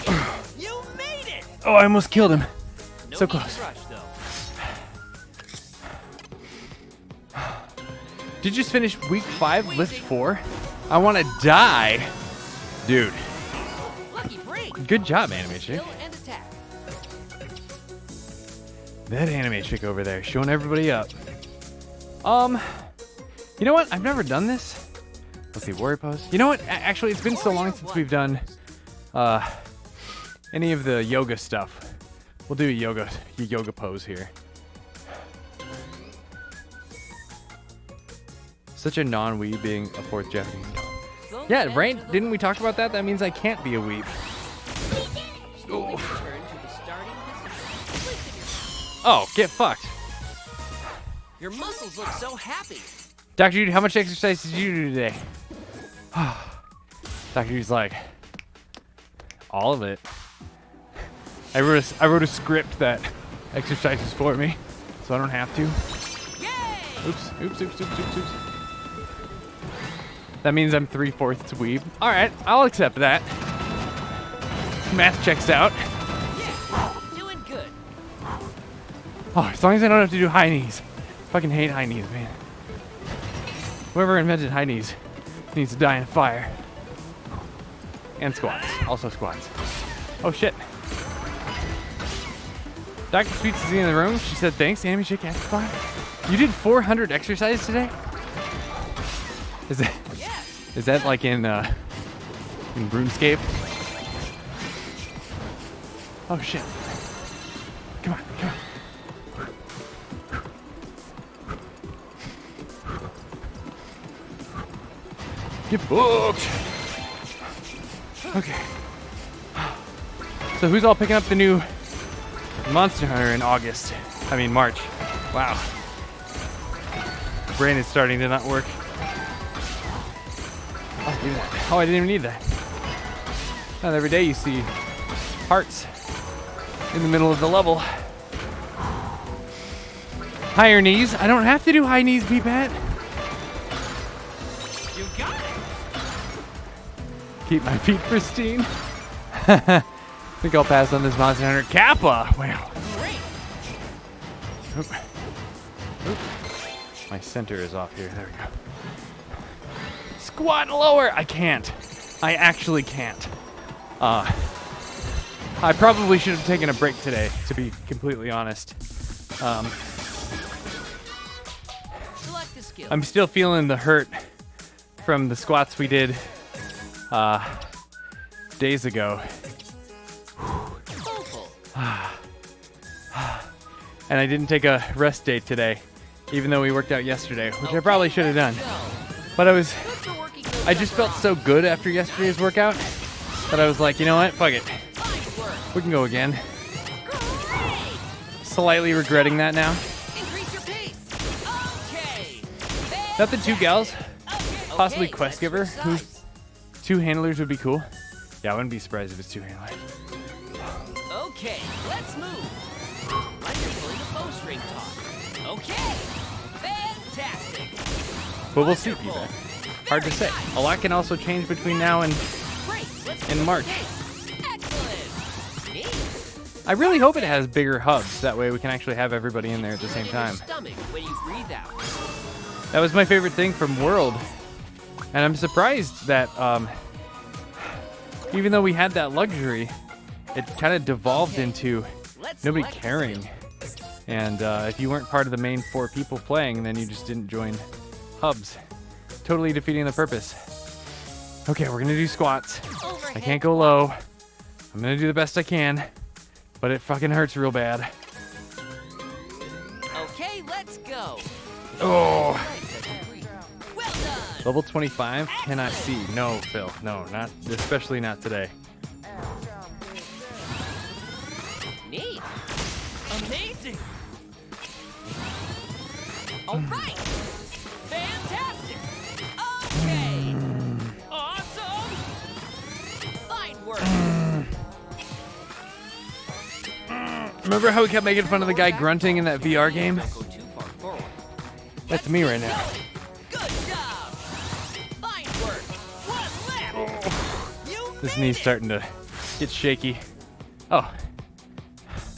Uno. You made it. Oh, I almost killed him. No So need to close. rush, though. Did you just finish week 5, lift 4? I want to die. Dude, Lucky break. good job, anime chick. Skill and attack. That anime chick over there, showing everybody up. You know what? I've never done this. Let's see, warrior pose. You know what? Actually, it's been so long since we've done any of the yoga stuff. We'll do a yoga pose here. Such a non-weeb being a 4th Japanese. Slow Yeah, down right? to the Didn't we talk about that? That means I can't be a weeb. Slowly return to the starting position. Lifting Oh, get fucked. your muscles look so happy. Dr. Jude, how much exercise did you do today? Dr. Jude's like, all of it. I wrote a script that exercises for me, so I don't have to. Yay! Oops. That means I'm 3/4 weeb. All right, I'll accept that. Math checks out. Yeah, doing good. Oh, as long as I don't have to do high knees. Fucking hate high knees, man. Whoever invented high knees needs to die in fire. And squats. Also squats. Oh shit. Dr. Sweets is in the room. She said thanks, Anime Chick Amplifier. You did 400 exercise today? Is that like in RuneScape? Oh shit. Come on. Get booked. Okay. So who's all picking up the new Monster Hunter in March? Wow. Brain is starting to not work. Oh, do that. Oh, I didn't even need that. Not every day you see hearts in the middle of the level. Higher knees. I don't have to do high knees, Peepat. You got it. Keep my feet pristine. I think I'll pass on this Monster Hunter. Kappa! Wow. Great. Oop. My center is off here. There we go. Squat lower! I can't. I actually can't. I probably should have taken a break today, to be completely honest. Select the skill. I'm still feeling the hurt from the squats we did days ago. Hopeful. And I didn't take a rest day today, even though we worked out yesterday, which I probably should have done. But Good for working those I just upper felt so good after yesterday's workout that I was like, you know what? Fuck it. Fine work. We can go again. Great. Slightly regretting that now. Increase your pace. Okay. Not the 2 gals, possibly Okay, Quest Giver, let's who switch sides. 2 handlers would be cool. Yeah, I wouldn't be surprised if it's 2 handlers. Okay, let's move. Like you're pulling a bowstring taut. Okay. Fantastic. But we'll see, Wonderful. Peepat. Hard to say. A lot can also change between now and Great. Let's in move March. pace. Excellent. Neat. I really hope it has bigger hubs. That way we can actually have everybody in there at the same Feel it in time. your stomach when you breathe out. That was my favorite thing from World. And I'm surprised that even though we had that luxury, it kind of devolved into Let's nobody select the caring. skill. And if you weren't part of the main 4 people playing, then you just didn't join hubs. Totally defeating the purpose. Okay, we're gonna do squats. Overhead. I can't go low. I'm gonna do the best I can, but it fucking hurts real bad. Okay, let's go. Oh. Nice, that's great. Well done. Level 25? Cannot see. No, Phil. No, not especially not today. Neat. Amazing. All right. Fantastic. Okay. Awesome. Fine work. Remember how we kept making fun of the guy grunting in that VR game? Don't go too far forward. That's me right now. Good job. Fine work. One left. You This made knee's it. starting to get shaky. Oh,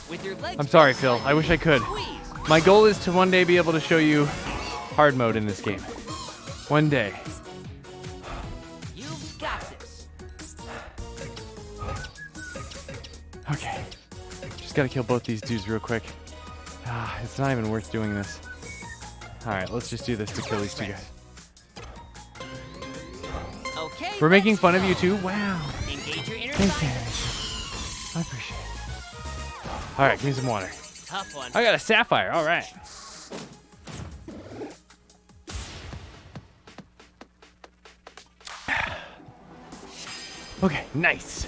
With your legs I'm sorry, bent Phil. slightly, I wish I could. squeeze. My goal is to one day be able to show you hard mode in this game. One day. You've got this. Okay. Just gotta kill both these dudes real quick. It's not even worth doing this. Alright, let's just do this to kill these two guys. Okay. We're making let's fun of go. you too? Wow. Engage your inner Thanks, thigh. Annie. I appreciate it. Alright, give me some water. Tough one. I got a sapphire, alright. Okay, nice.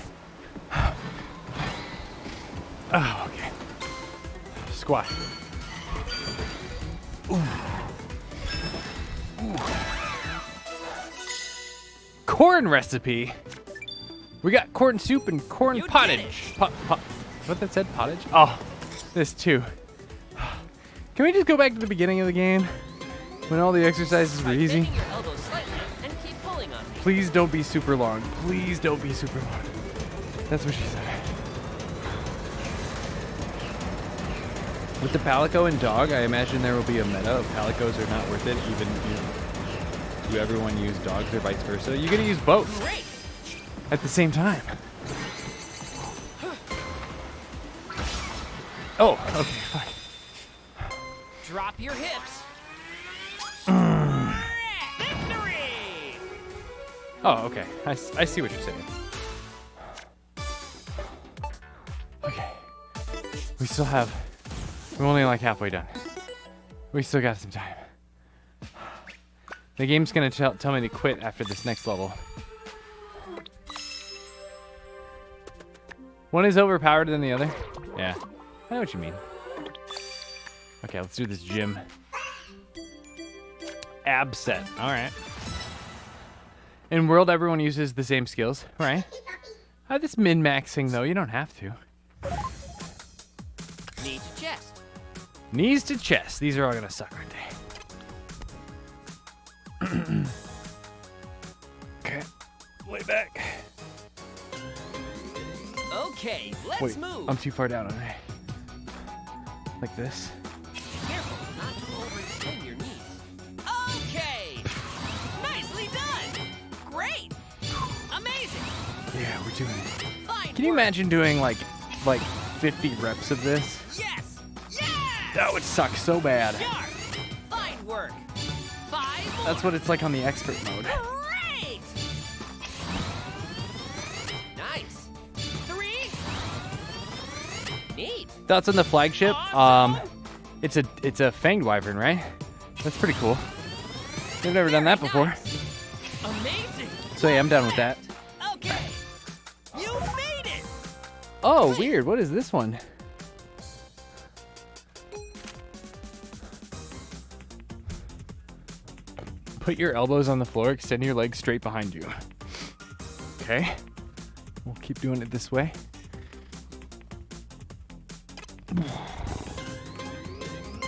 Oh, okay. Squat. Ooh. Ooh. Corn recipe. We got corn soup and corn You did pottage. What that said? Pottage? Oh, this too. Can we just go back to the beginning of the game when all the exercises were Try easy? bending your elbows slightly and keep pulling on me. Please don't be super long. Please don't be super long. That's what she said. With the Palico and dog, I imagine there will be a meta of Palicos are not worth it, even do everyone use dogs or vice versa. You gotta use both Great. at the same time. Oh, okay, fine. Drop your hips. Victory! Oh, okay. I see what you're saying. Okay. We're only like halfway done. We still got some time. The game's gonna tell me to quit after this next level. One is overpowered than the other? Yeah. I know what you mean. Okay, let's do this gym. Ab set. Alright. In World, everyone uses the same skills, right? This min-maxing, though. You don't have to. Knee to chest. Knees to chest. These are all gonna suck, aren't they? Okay. Lay back. Okay, let's Wait, move. I'm too far down, aren't I? Like this? Careful not to overextend your knees. Okay. Nicely done. Great. Amazing. Yeah, we're doing it. Fine Can you work. imagine doing like 50 reps of this? Yes. Yes. That would suck so bad. Sharp. Fine work. 5 more. That's what it's like on the expert mode. Great. Nice. 3. Neat. Thoughts on the flagship? Awesome. It's a fanged wyvern, right? That's pretty cool. We've never done that before. Amazing. So yeah, I'm down with that. Okay. You made it. Oh, weird. What is this one? Put your elbows on the floor, extend your legs straight behind you. Okay. We'll keep doing it this way.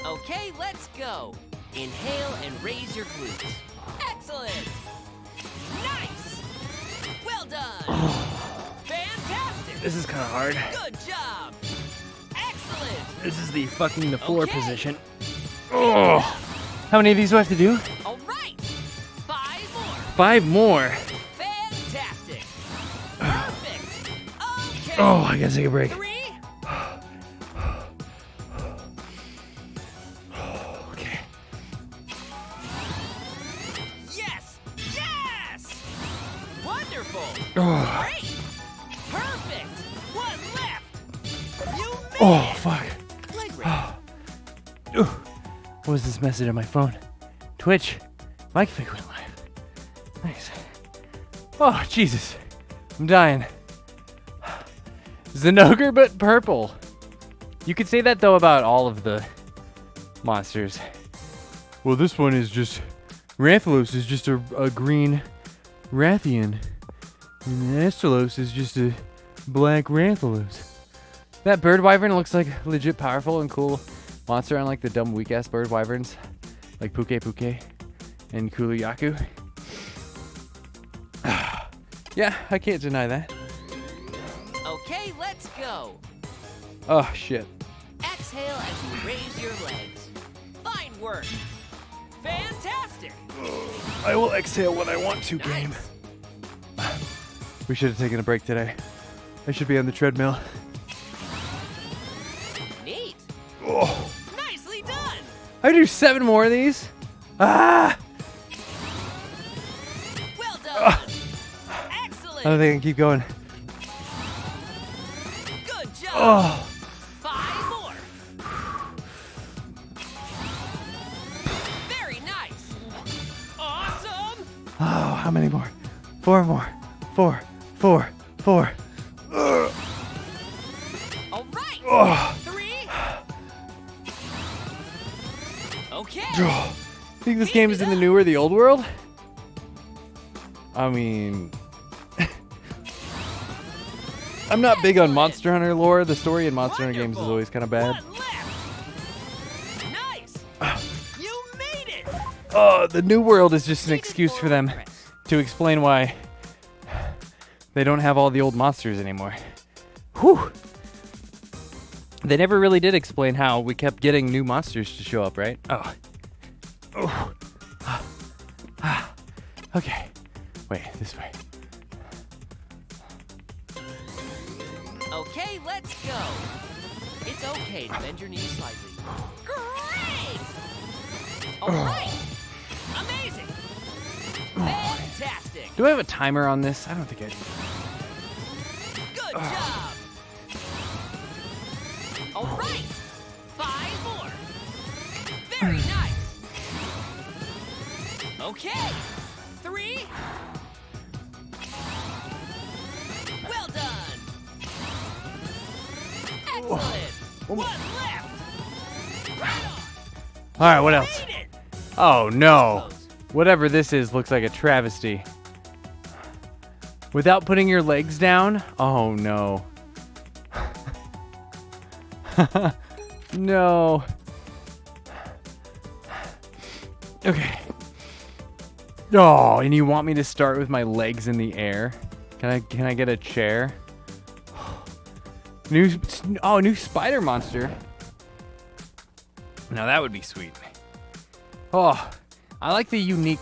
Okay, let's go. Inhale and raise your glutes. Excellent. Nice. Well done. Fantastic. This is kind of hard. Good job. Excellent. This is the fucking the floor Okay. position. Oh. How many of these do I have to do? All right. 5 more. 5 more. Fantastic. Perfect. Okay. Oh, I gotta take a break. 3. Okay. Yes. Yes. One Oh, fuck. Leg raise. What was this message on my phone? Twitch. Mike Fig went live. Nice. Oh, Jesus. I'm dying. Zinogre, but purple. You could say that, though, about all of the monsters. Well, this one is just... Rathalos is just a green Rathian. And Astalos is just a black Rathalos. That bird wyvern looks like legit powerful and cool monster, unlike the dumb weak-ass bird wyverns. Like Puke Puke and Kuluyaku. Yeah, I can't deny that. Okay, let's go. Oh, shit. Exhale as you raise your legs. Fine work. Fantastic. I will exhale when I want to, game. We should have taken a break today. I should be on the treadmill. Neat. Oh. Nicely done. I do 7 more of these. Ah! Well done. Excellent. I don't think I can keep going. Good job. Oh. 5 more. Very nice. Awesome. Oh, how many more? 4 more. 4. All right. Oh. 3. Okay. Think this game is in the new or the old world? I mean... I'm not big on Monster Hunter lore. The story in Monster Hunter games is always kind of bad. One left. Nice. You made it. The new world is just an excuse for them to explain why they don't have all the old monsters anymore. Whew. They never really did explain how we kept getting new monsters to show up, right? Oh. Okay. Wait, this way. Okay, let's go. It's okay to bend your knees slightly. Great. All right. Amazing. Fantastic. Do I have a timer on this? I don't think I do. Good job. All right. 5 more. Very nice. Okay. 3. Well done. Excellent. 1 left. Right on. All right, what else? Made it. Oh, no. Whatever this is looks like a travesty. Without putting your legs down? Oh, no. No. Okay. Oh, and you want me to start with my legs in the air? Can I get a chair? New spider monster. Now that would be sweet. Oh, I like the unique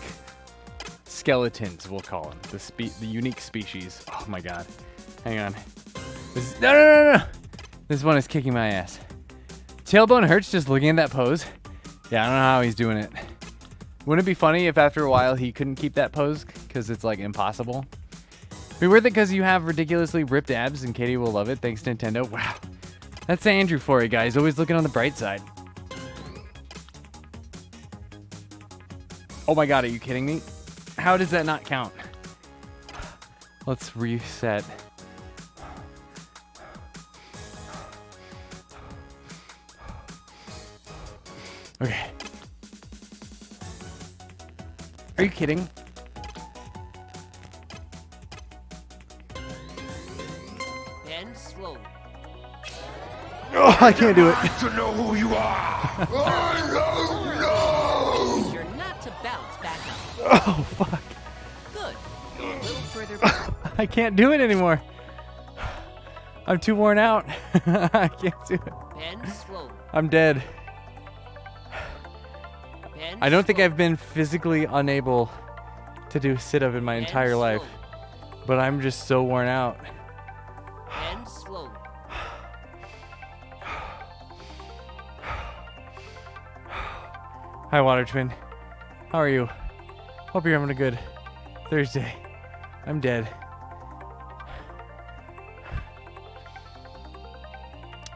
skeletons, we'll call them. The unique species. Oh my god. Hang on. No. This one is kicking my ass. Tailbone hurts just looking at that pose. Yeah, I don't know how he's doing it. Wouldn't it be funny if after a while he couldn't keep that pose because it's like impossible? Be worth it because you have ridiculously ripped abs and Katie will love it. Thanks, Nintendo. Wow. That's Andrew for you guys. Always looking on the bright side. Oh my god, are you kidding me? How does that not count? Let's reset. Okay. Are you kidding? Bend slowly. Oh, I can't do it. To know who you are. You're not to bounce back up. Oh, fuck. Good. Go a little further back. I can't do it anymore. I'm too worn out. I can't do it. Bend slowly. I'm dead. Bend I don't think slowly. I've been physically unable to do a sit-up in my Bend entire life. slowly. But I'm just so worn out. Bend slowly. Hi, Water Twin. How are you? Hope you're having a good Thursday. I'm dead.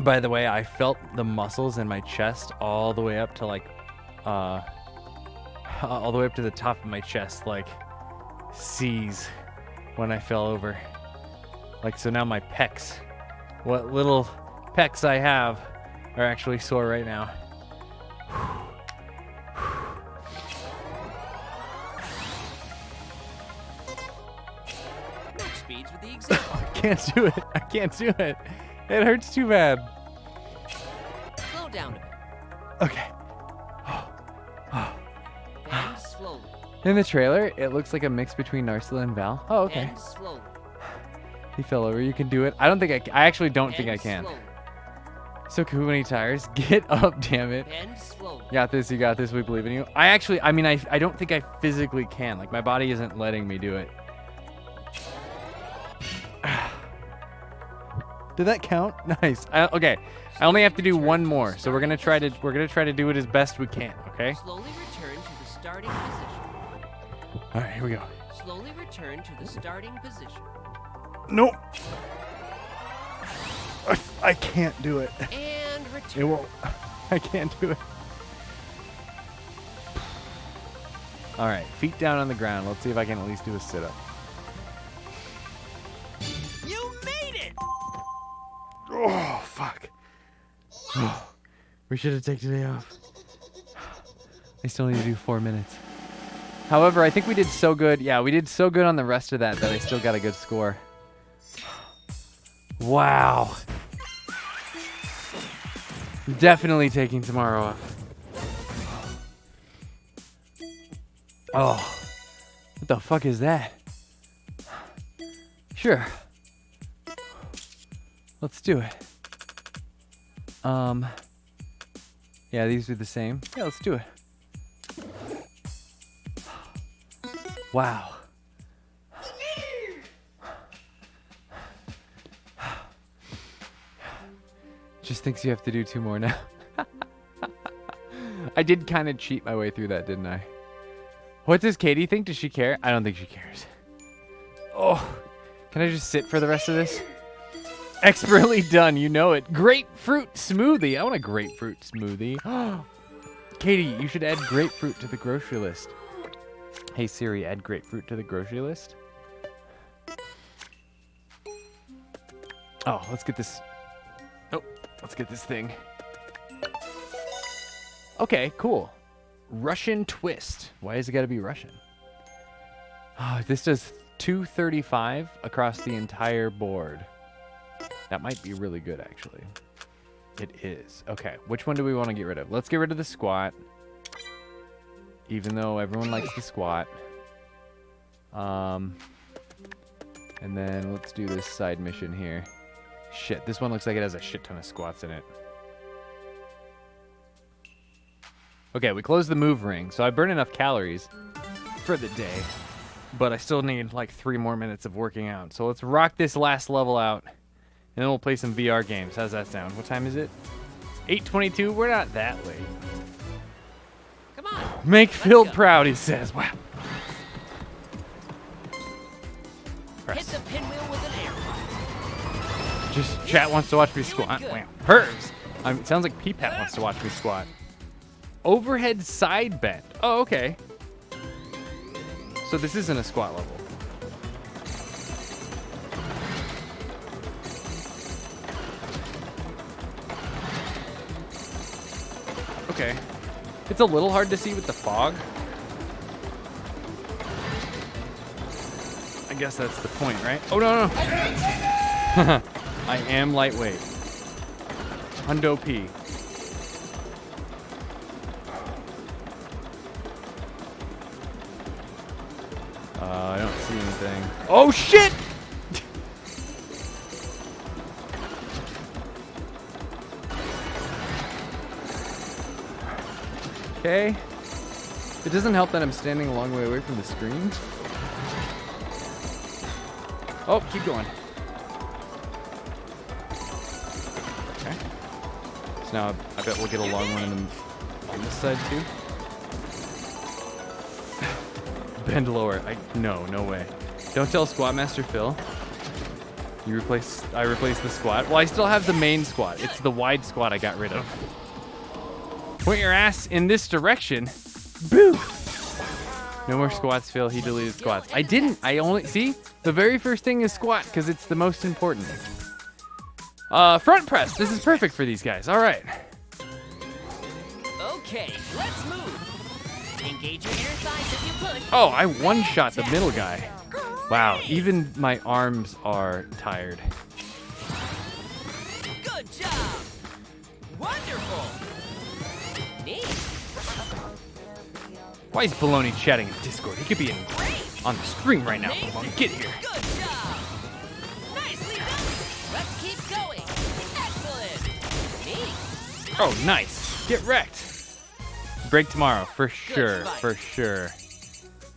By the way, I felt the muscles in my chest all the way up to like, all the way up to the top of my chest, like seize when I fell over. Like, so now my pecs, what little pecs I have, are actually sore right now. Max speeds with the example. I can't do it. I can't do it. It hurts too bad. Slow down a bit. Okay. Bend slowly. In the trailer, it looks like a mix between Narcilla and Val. Oh, okay. Bend slowly. He fell over. You can do it. I don't think I actually don't think I Bend can. slowly. So Kahumani Tires, get up, damn it. Bend slowly. You got this. You got this. We believe in you. I mean, I don't think I physically can. Like, my body isn't letting me do it. Did that count? Nice. Okay. I only have to do one more. So we're gonna try to do it as best we can. Okay. Slowly return to the starting position. All right. Here we go. Slowly return to the starting position. Nope. I can't do it. And It return. won't. I can't do it. All right, feet down on the ground. Let's see if I can at least do a sit-up. You made it! Oh, fuck. We should have taken today off. I still need to do 4 minutes. However, I think we did so good. Yeah, we did so good on the rest of that I still got a good score. Wow. Definitely taking tomorrow off. Oh. What the fuck is that? Sure. Let's do it. Yeah, these are the same. Yeah, let's do it. Wow. Just thinks you have to do 2 more now. I did kind of cheat my way through that, didn't I? What does Katie think? Does she care? I don't think she cares. Oh, can I just sit for the rest of this? Expertly done, you know it. Grapefruit smoothie. I want a grapefruit smoothie. Katie, you should add grapefruit to the grocery list. Hey Siri, add grapefruit to the grocery list. Oh, let's get this. Oh, let's get this thing. Okay, cool. Russian twist. Why has it got to be Russian? Oh, this does 235 across the entire board. That might be really good, actually. It is. Okay, which one do we want to get rid of? Let's get rid of the squat. Even though everyone likes the squat. And then let's do this side mission here. Shit, this one looks like it has a shit ton of squats in it. Okay, we closed the move ring, so I burned enough calories for the day. But I still need like 3 more minutes of working out. So let's rock this last level out. And then we'll play some VR games. How's that sound? What time is it? 8:22. We're not that late. Come on. Make Phil go. proud, he says. Wow. Hit Press. the pinwheel with an air bike. Just chat wants to watch me squat. good. Wow. Herbs. It sounds like Peepat wants to watch me squat. Overhead side bend. Oh, okay. So this isn't a squat level. Okay. It's a little hard to see with the fog. I guess that's the point, right? Oh, no, no. I am lightweight. Hundo P. I don't see anything. Oh, shit! Okay. It doesn't help that I'm standing a long way away from the screen. Oh, keep going. Okay. So now I bet we'll get a long one on this side too. Bend lower. No way. Don't tell Squat Master Phil. I replaced the squat. Well, I still have the main squat. It's the wide squat I got rid of. Point your ass in this direction. Boo! No more squats, Phil. He deleted squats. I didn't. I only... See? The very first thing is squat because it's the most important. Front press. This is perfect for these guys. All right. Okay, let's move. Engage your inner thighs if you push. Oh, I one-shot the middle guy. Wow. Even my arms are tired. Good job. Wonderful. Neat. Why is Baloney chatting in Discord? He could be on the screen right now. Baloney, get here. Good job. Nicely done. Let's keep going. Excellent. Neat. Oh, nice. Get wrecked. Break tomorrow, for sure, fight. for sure.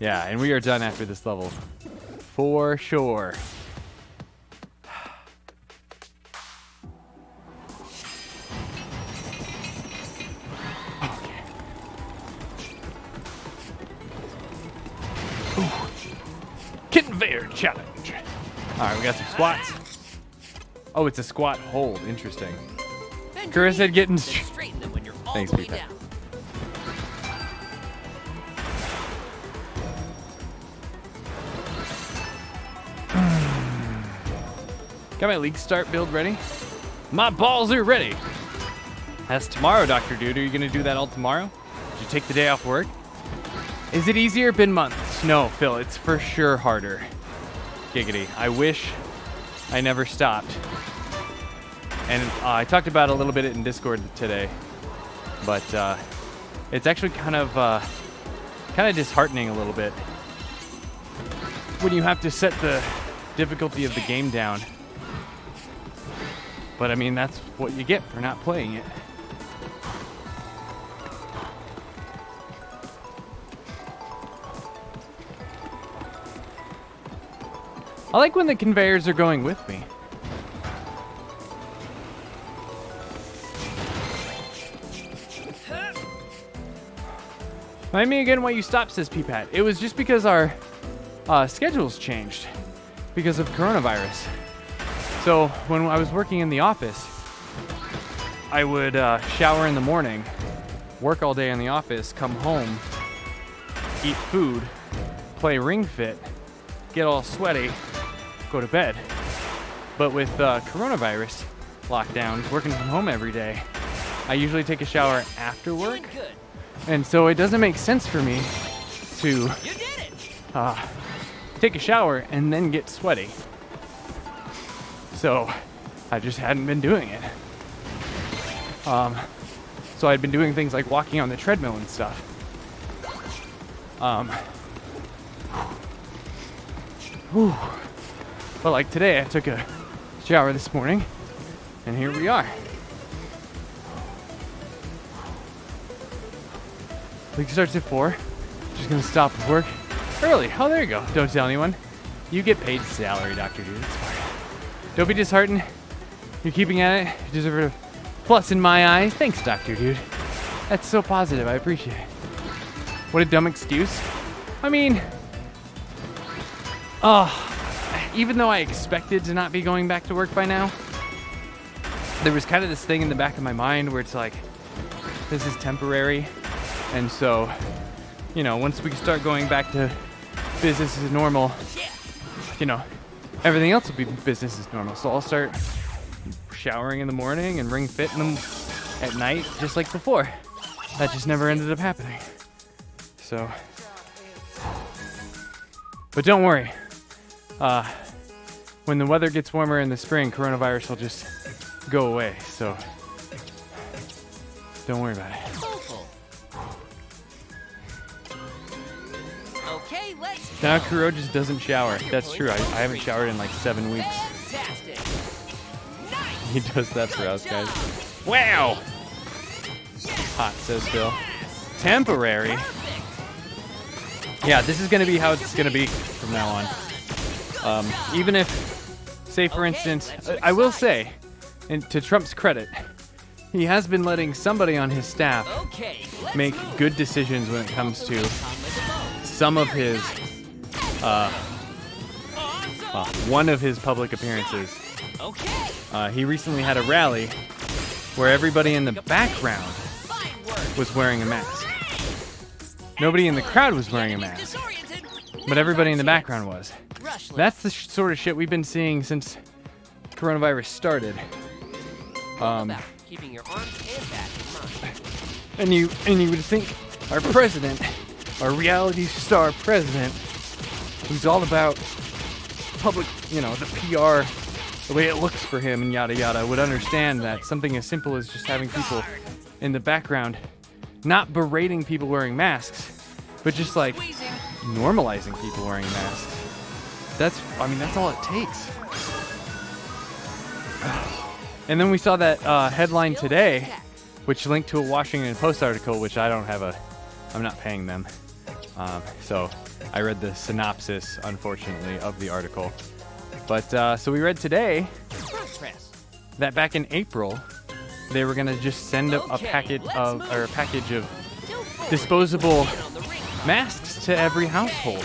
Yeah, and we are done after this level. For sure. Okay. Ooh. Conveyor challenge. All right, we got some squats. Oh, it's a squat hold. Interesting. Bend Kura your said knees, getting then str- straighten them when you're all Thanks, the way Peter. down. Got my league start build ready? My balls are ready. That's tomorrow, Dr. Dude. Are you going to do that all tomorrow? Did you take the day off work? Is it easier? Been months. No, Phil, it's for sure harder. Giggity. I wish I never stopped. And I talked about it a little bit in Discord today. But it's actually kind of disheartening a little bit when you have to set the difficulty of the game down. But I mean, that's what you get for not playing it. I like when the conveyors are going with me. Remind me again why you stopped, says Peepat. It was just because our schedules changed because of coronavirus. So when I was working in the office, I would shower in the morning, work all day in the office, come home, eat food, play Ring Fit, get all sweaty, go to bed. But with coronavirus lockdowns, working from home every day, I usually take a shower after work. Doing good. And so it doesn't make sense for me to You did it. take a shower and then get sweaty. So I just hadn't been doing it. So I'd been doing things like walking on the treadmill and stuff. But like today, I took a shower this morning, and here we are. League starts at 4. Just gonna stop work early. Oh, there you go. Don't tell anyone. You get paid salary, Dr. Dude. It's fine. Don't be disheartened. You're keeping at it. You deserve a plus in my eyes. Thanks, Dr. Dude. That's so positive. I appreciate it. What a dumb excuse. I mean, even though I expected to not be going back to work by now, there was kind of this thing in the back of my mind where it's like, this is temporary. And so, you know, once we start going back to business as normal, you know, everything else will be business as normal. So I'll start showering in the morning and Ring Fit in them at night, just like before. That just never ended up happening. So, but don't worry. When the weather gets warmer in the spring, coronavirus will just go away. So, don't worry about it. Soulful. Okay, let's Now Kuro just doesn't shower. That's true. I haven't showered in like 7 weeks. fantastic. Nice. He does that for us, guys. Wow! Hot, says Phil. Temporary? Perfect. Yeah, this is going to be how it's going to be from now on. Even if, say for instance, I will say, and to Trump's credit, he has been letting somebody on his staff Okay, let's make move. good decisions when it comes to Come with the bow. some of his, Awesome. one of his public appearances. Okay. He recently had a rally where everybody in the background Fine work. was wearing a mask. Nobody in the crowd was wearing a Enemy's mask, disoriented. but everybody in the background was. Rush list. That's the sort of shit we've been seeing since coronavirus started. All about keeping your arms and back in mind. And you would think our president, our reality star president, who's all about public, you know, the PR, the way it looks for him and yada yada, would understand that something as simple as just having people in the background, not berating people wearing masks, but just like Squeezing. normalizing people wearing masks. That's all it takes. And then we saw that headline today, which linked to a Washington Post article, which I'm not paying them. So I read the synopsis, unfortunately, of the article. But so we read today Front press. that back in April, they were gonna just send a package of disposable On the ring. masks to every household,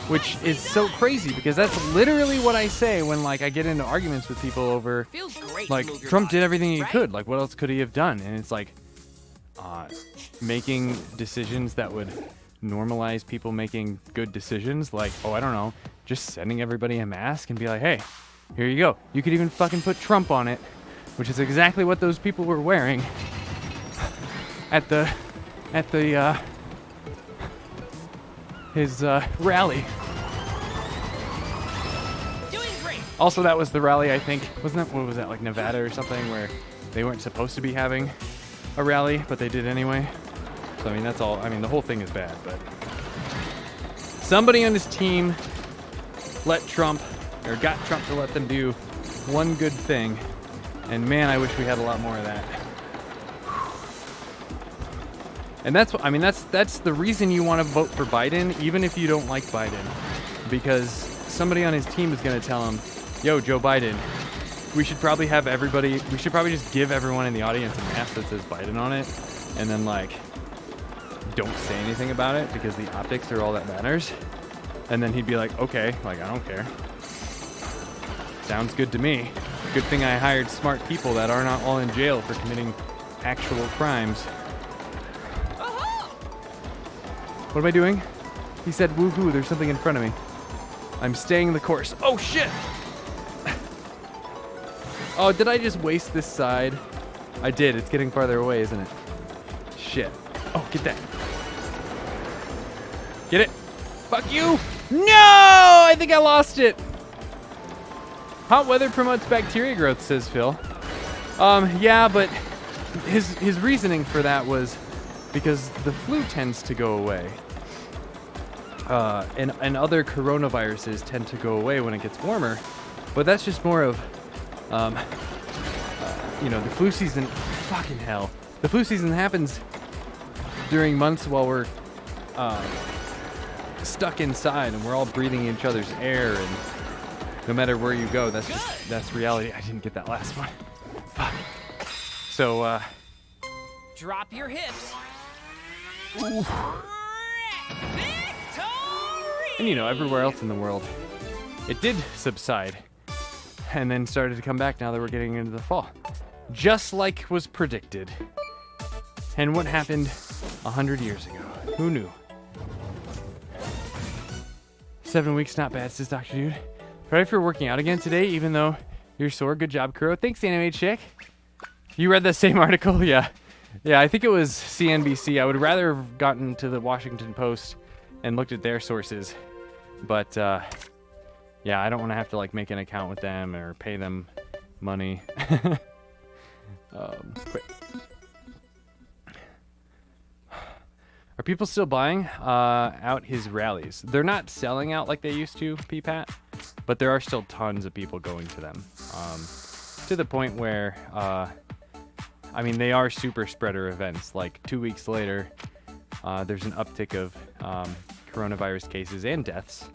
which is so crazy because that's literally what I say when like I get into arguments with people over Feels great. like to move your Trump body, did everything he right? could. Like what else could he have done? And it's like making decisions that would normalize people making good decisions. Like, oh, I don't know, just sending everybody a mask and be like, hey, here you go. You could even fucking put Trump on it, which is exactly what those people were wearing at the his rally. Doing great. Also, that was the rally, I think. Wasn't that, what was that, like Nevada or something, where they weren't supposed to be having a rally, but they did anyway? So, I mean, that's all. I mean, the whole thing is bad, but somebody on his team let Trump, or got Trump to let them do one good thing, and man, I wish we had a lot more of that. And that's what, I mean, that's the reason you want to vote for Biden, even if you don't like Biden, because somebody on his team is going to tell him, yo, Joe Biden, we should probably just give everyone in the audience a mask that says Biden on it, and then like don't say anything about it because the optics are all that matters. And then he'd be like, okay, like I don't care. Sounds good to me. Good thing I hired smart people that are not all in jail for committing actual crimes. What am I doing? He said, woohoo, there's something in front of me. I'm staying the course. Oh, shit! Oh, did I just waste this side? I did. It's getting farther away, isn't it? Shit. Oh, get that. Get it? Fuck you! No! I think I lost it. Hot weather promotes bacteria growth, says Phil. Yeah, but his reasoning for that was because the flu tends to go away. And other coronaviruses tend to go away when it gets warmer. But that's just more of, the flu season, fucking hell. The flu season happens during months while we're stuck inside and we're all breathing each other's air, and no matter where you go, that's reality. I didn't get that last one. Fuck. So, Drop your hips. and everywhere else in the world, it did subside and then started to come back now that we're getting into the fall. Just like was predicted. And what happened 100 years ago? Who knew? 7 weeks, not bad, says Dr. Dude. Ready for working out again today, even though you're sore? Good job, Kuro. Thanks, Animate Chick. You read that same article? Yeah. Yeah, I think it was CNBC. I would rather have gotten to the Washington Post and looked at their sources. But, yeah, I don't want to have to, make an account with them or pay them money. Quick. Are people still buying out his rallies? They're not selling out like they used to, PPAT, but there are still tons of people going to them. To the point where, they are super spreader events. Like 2 weeks later, there's an uptick of coronavirus cases and deaths.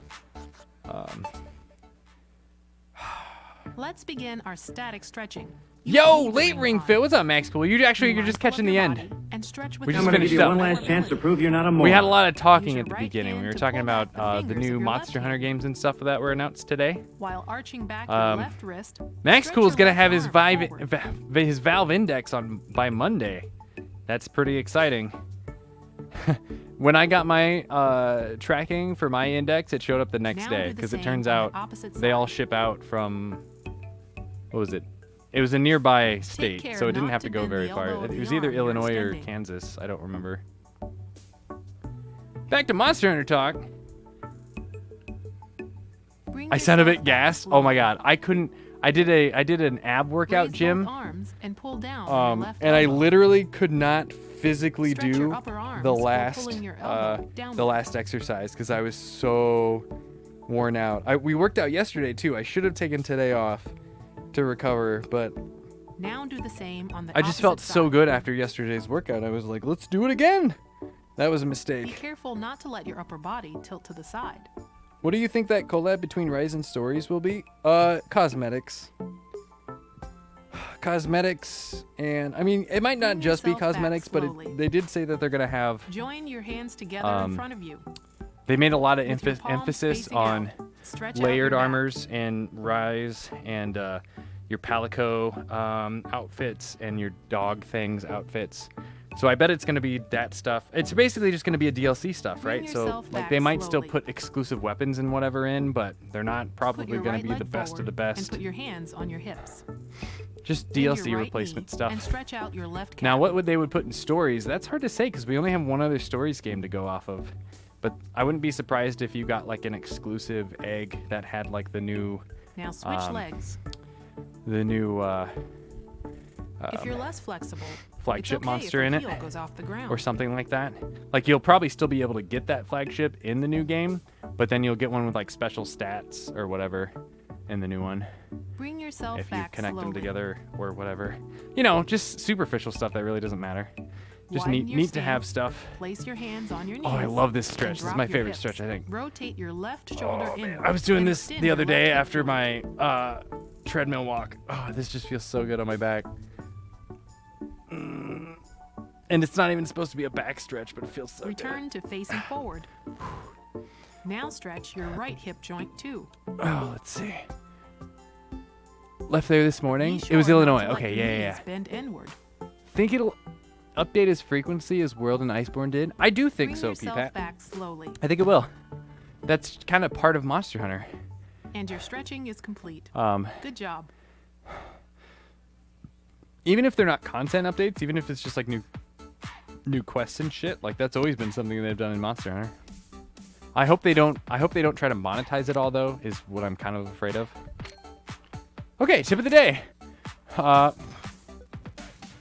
Let's begin our static stretching. Yo, late ring fit. What's up, Max Cool? You're just catching the end. and stretch with We the just I'm going to finished give you up. one last chance to prove you're not a moron. We had a lot of talking Use your at the right beginning. We hand were to talking pull back about the the fingers new of your Monster left Hunter hand. games and stuff that were announced today. While arching back Um, your left wrist. Max stretch Cool's your gonna left have his arm forward. his Valve Index on by Monday. That's pretty exciting. When I got my tracking for my index, it showed up the next Now day do the because it same turns on the out opposite they all side. ship out from what was it? It was a nearby state, care so it didn't not have to to go bend very the far. elbow of It the was either arm you're Illinois or extending. Kansas. I don't remember. Back to Monster Hunter talk. Bring I sound a yourself bit back gassed. Oh slowly. my god, I couldn't. I did an ab workout, Raise Jim. both arms and pull down your left And I elbow. literally could not physically Stretch do your upper arms the while last pulling your elbow the downward. last exercise because I was so worn out. We worked out yesterday too. I should have taken today off to recover, but Now do the same on the I just felt opposite so side. good after yesterday's workout. I was like, let's do it again. That was a Be mistake. careful not to let your upper body tilt to the side. What do you think that collab between Rise and Stories will be? Cosmetics. Cosmetics, and I mean, it might not Bring just be yourself back cosmetics, but slowly. they did say that they're gonna have. Join your hands together Um, in front of you. They made a lot of With your palms emphasis facing on out. Stretch out layered your back. armors and Rise and your Palico outfits and your dog things outfits. So I bet it's going to be that stuff. It's basically just going to be a DLC stuff, Bring right? So yourself like back they might still slowly. put exclusive weapons and whatever in, but they're not Put probably your going right to be the leg best of the forward And best. put your hands on your hips. Just Bend your DLC right replacement knee stuff. And stretch out your left calf. Now, what would they would put in stories? That's hard to say because we only have one other stories game to go off of. But I wouldn't be surprised if you got like an exclusive egg that had like the new, Now switch legs. the new If you're less flexible, flagship it's okay monster if in a it, heel goes off the ground. or something like that. Like you'll probably still be able to get that flagship in the new game, but then you'll get one with like special stats or whatever in the new one Bring yourself if you back connect them slowly. together or whatever. You know, just superficial stuff that really doesn't matter. Just Widen neat your to have stance. stuff. Place your hands on your knees. Oh, I love this and stretch. This is drop my your favorite hips. stretch, I think. Rotate your left shoulder inward. I was doing and this extend the your other left day hip after joint. my treadmill walk. Oh, this just feels so good on my back. And it's not even supposed to be a back stretch, but it feels so Return to facing forward. Now stretch your right hip joint too. good. Oh, let's see. Left there this morning. Be It was sure not Illinois. to let Okay, your yeah. knees Bend inward. Think it'll update his frequency as World and Iceborne did? I do think Bring so, yourself P-Pat. back slowly, I think it will. That's kind of part of Monster Hunter. and your stretching is complete. Good job. Even if they're not content updates, even if it's just like new quests and shit, like that's always been something they've done in Monster Hunter. I hope they don't try to monetize it all though, is what I'm kind of afraid of. Okay, tip of the day.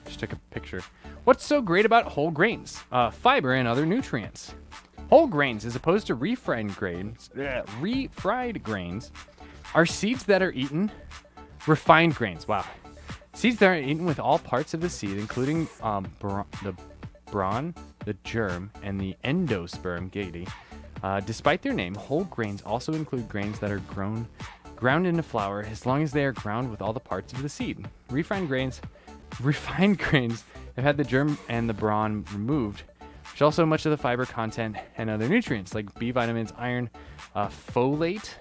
Just took a picture. What's so great about whole grains? Fiber and other nutrients. Whole grains, as opposed to refried grains, are seeds that are eaten. Refined grains. Wow. Seeds that are eaten with all parts of the seed, including the brawn, the germ, and the endosperm gaiety. Despite their name, whole grains also include grains that are ground into flour as long as they are ground with all the parts of the seed. Refined grains have had the germ and the brawn removed, which also much of the fiber content and other nutrients like B vitamins, iron, folate,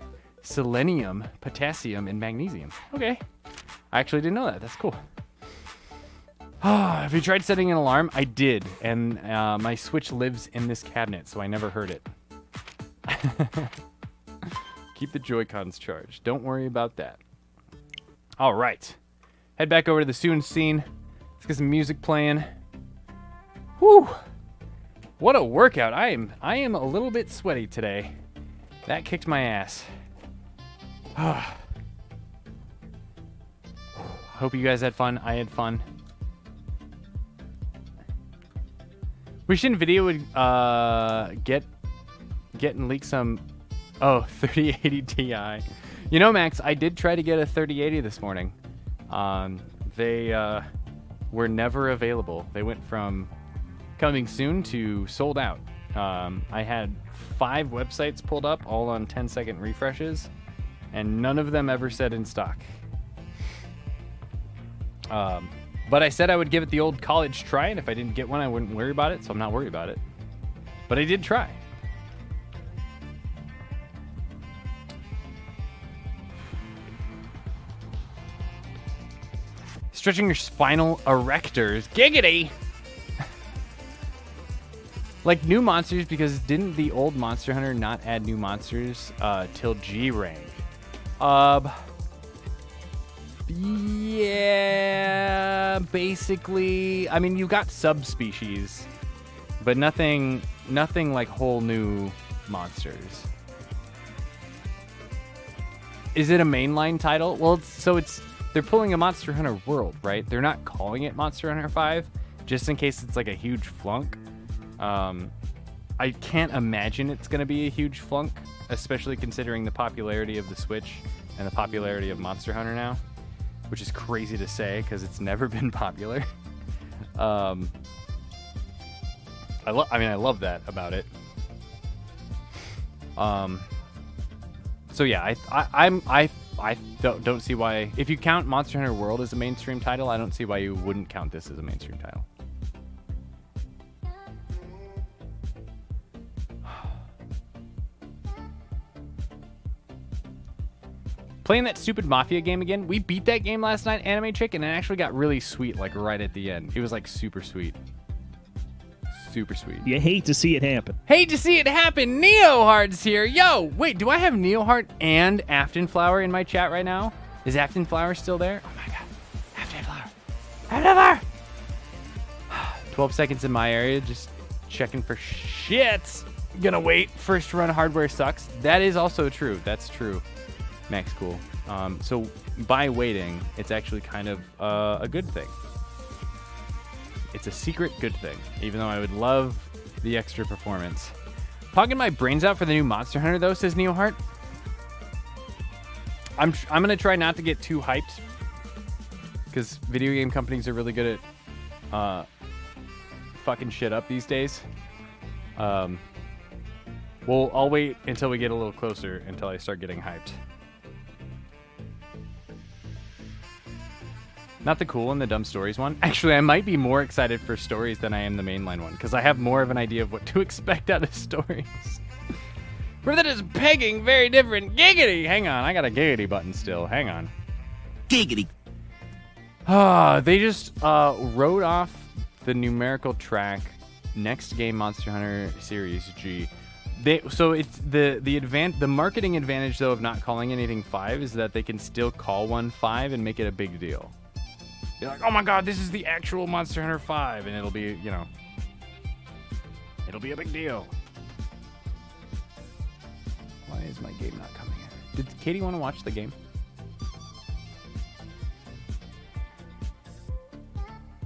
selenium, potassium, and magnesium. Okay. I actually didn't know that. That's cool. Have you tried setting an alarm? I did, and my Switch lives in this cabinet, so I never heard it. Keep the Joy-Cons charged. Don't worry about that. All right. Head back over to the student scene. Let's get some music playing. Whew. What a workout. I am a little bit sweaty today. That kicked my ass. Hope you guys had fun. I had fun. Wish NVIDIA would get and leak some 3080 Ti. You know, Max, I did try to get a 3080 this morning. They were never available. They went from coming soon to sold out. I had 5 websites pulled up, all on 10-second refreshes, and none of them ever said in stock. But I said I would give it the old college try, and if I didn't get one, I wouldn't worry about it, so I'm not worried about it. But I did try. Stretching your spinal erectors. Giggity! Like new monsters, because didn't the old Monster Hunter not add new monsters till G rank? Yeah, basically. I mean, you got subspecies, but nothing like whole new monsters. Is it a mainline title? Well, they're pulling a Monster Hunter World, right? They're not calling it Monster Hunter 5, just in case it's like a huge flunk. I can't imagine it's going to be a huge flunk, especially considering the popularity of the Switch and the popularity of Monster Hunter now, which is crazy to say because it's never been popular. I love that about it. So yeah, I don't see why, if you count Monster Hunter World as a mainstream title, I don't see why you wouldn't count this as a mainstream title. Playing that stupid Mafia game again. We beat that game last night, Anime Chick, and it actually got really sweet, like right at the end. It was like super sweet. Super sweet. You hate to see it happen. Hate to see it happen. Neoheart's here. Yo, wait, do I have Neoheart and Aftonflower in my chat right now? Is Aftonflower still there? Oh my god. Aftonflower. Aftonflower! 12 seconds in my area, just checking for shit. Gonna wait. First run hardware sucks. That is also true. That's true. Max Cool. So by waiting, it's actually kind of a good thing. It's a secret good thing, even though I would love the extra performance. Pogging my brains out for the new Monster Hunter, though, says Neoheart. I'm gonna try not to get too hyped, because video game companies are really good at fucking shit up these days. Well, I'll wait until we get a little closer until I start getting hyped. Not the cool and the dumb stories one. Actually, I might be more excited for stories than I am the mainline one, because I have more of an idea of what to expect out of stories. But that is pegging very different. Giggity! Hang on, I got a giggity button still. Hang on. Giggity. They just wrote off the numerical track next game Monster Hunter Series G. So it's the marketing advantage, though, of not calling anything 5 is that they can still call one 5 and make it a big deal. You're like, oh my god, this is the actual Monster Hunter 5, and it'll be, you know, it'll be a big deal. Why is my game not coming in? Did Katie want to watch the game?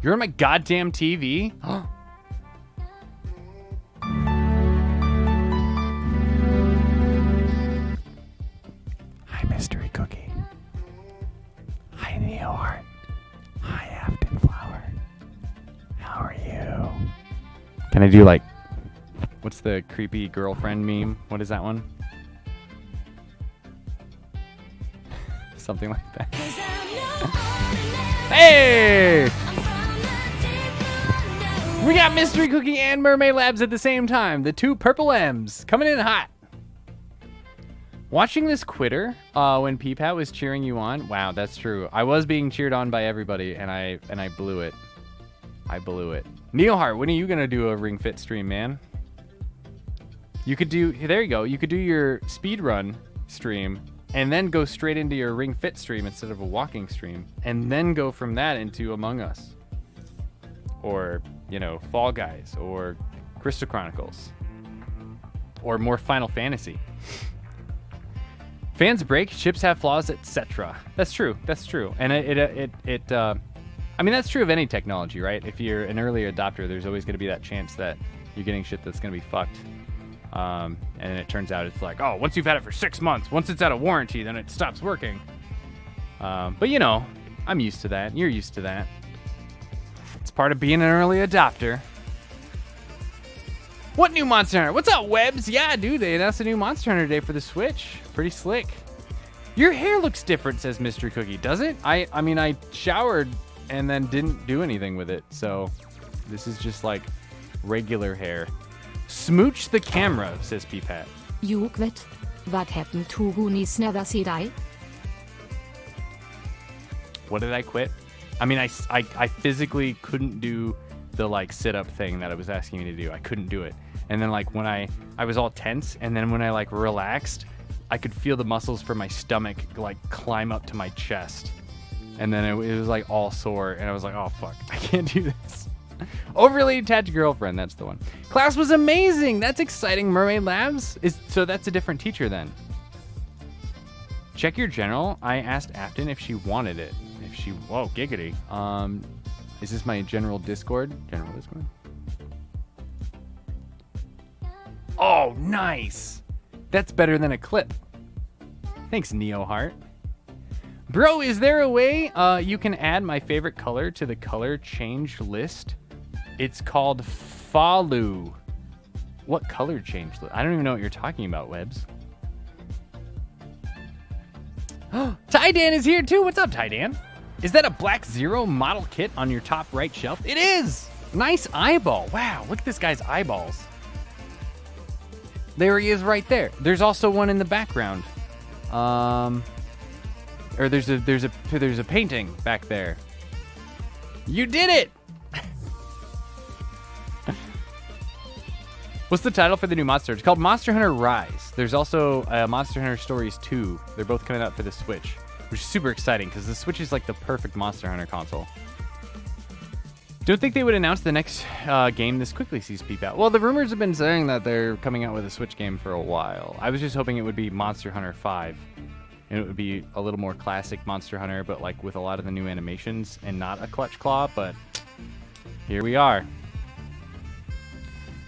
You're on my goddamn TV? Hi, Mystery Cookie. Hi, Neoheart. Hi, Aftonflower. How are you? Can I do, like, what's the creepy girlfriend meme? What is that one? Something like that. Hey! We got Mystery Cookie and Mermaid Labs at the same time. The two purple M's coming in hot. Watching this quitter when Peepat was cheering you on. Wow, that's true. I was being cheered on by everybody, and I blew it. I blew it. Neoheart, when are you gonna do a Ring Fit stream, man? You could do. There you go. You could do your speedrun stream, and then go straight into your Ring Fit stream instead of a walking stream, and then go from that into Among Us, or you know, Fall Guys, or Crystal Chronicles, or more Final Fantasy. Fans break, chips have flaws, etc. That's true. That's true. And I mean, that's true of any technology, right? If you're an early adopter, there's always going to be that chance that you're getting shit that's going to be fucked. And then it turns out it's like, oh, once you've had it for 6 months, once it's out of warranty, then it stops working. But you know, I'm used to that. You're used to that. It's part of being an early adopter. What new Monster Hunter? What's up, Webs? Yeah, dude, they announced a new Monster Hunter today for the Switch. Pretty slick. Your hair looks different, says Mystery Cookie. Does it? I mean, I showered and then didn't do anything with it. So this is just like regular hair. Smooch the camera, says P-Pat. You quit. What happened to Goonies Never Say Die? What did I quit? I mean, I physically couldn't do the like sit-up thing that I was asking you to do. I couldn't do it. And then like when I was all tense, and then when I like relaxed, I could feel the muscles from my stomach like climb up to my chest. And then it was like all sore, and I was like, oh fuck, I can't do this. Overly attached girlfriend, that's the one. Class was amazing. That's exciting. Mermaid Labs so that's a different teacher then. Check your general. I asked Afton if she wanted it. Whoa, giggity. Is this my general Discord? General Discord. Oh, nice. That's better than a clip. Thanks, Neoheart. Bro, is there a way you can add my favorite color to the color change list? It's called Falu. What color change list? I don't even know what you're talking about, Webs. Tydan is here too. What's up, Tydan? Is that a Black Zero model kit on your top right shelf? It is. Nice eyeball. Wow, look at this guy's eyeballs. There he is right there. There's also one in the background. Or there's a painting back there. You did it. What's the title for the new Monster? It's called Monster Hunter Rise. There's also Monster Hunter Stories 2. They're both coming out for the Switch, which is super exciting because the Switch is like the perfect Monster Hunter console. Don't think they would announce the next game this quickly, sees Peep out. Well, the rumors have been saying that they're coming out with a Switch game for a while. I was just hoping it would be Monster Hunter 5. And it would be a little more classic Monster Hunter, but like with a lot of the new animations and not a clutch claw, but here we are.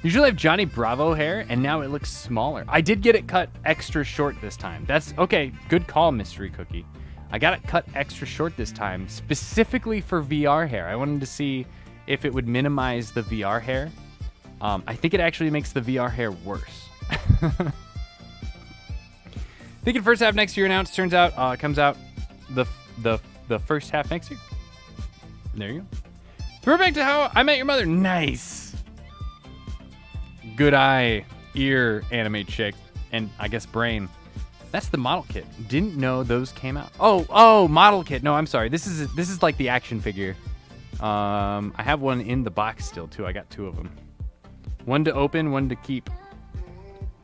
Usually I have Johnny Bravo hair, and now it looks smaller. I did get it cut extra short this time. That's okay. Good call, Mystery Cookie. I got it cut extra short this time, specifically for VR hair. I wanted to see if it would minimize the VR hair. I think it actually makes the VR hair worse. Thinking first half next year announced. Turns out it comes out the first half next year. There you go. Throwback to How I Met Your Mother. Nice. Good eye, ear, anime chick, and I guess brain. That's the model kit. Didn't know those came out. Oh, model kit. No, I'm sorry. This is like the action figure. I have one in the box still too. I got 2 of them. One to open, one to keep.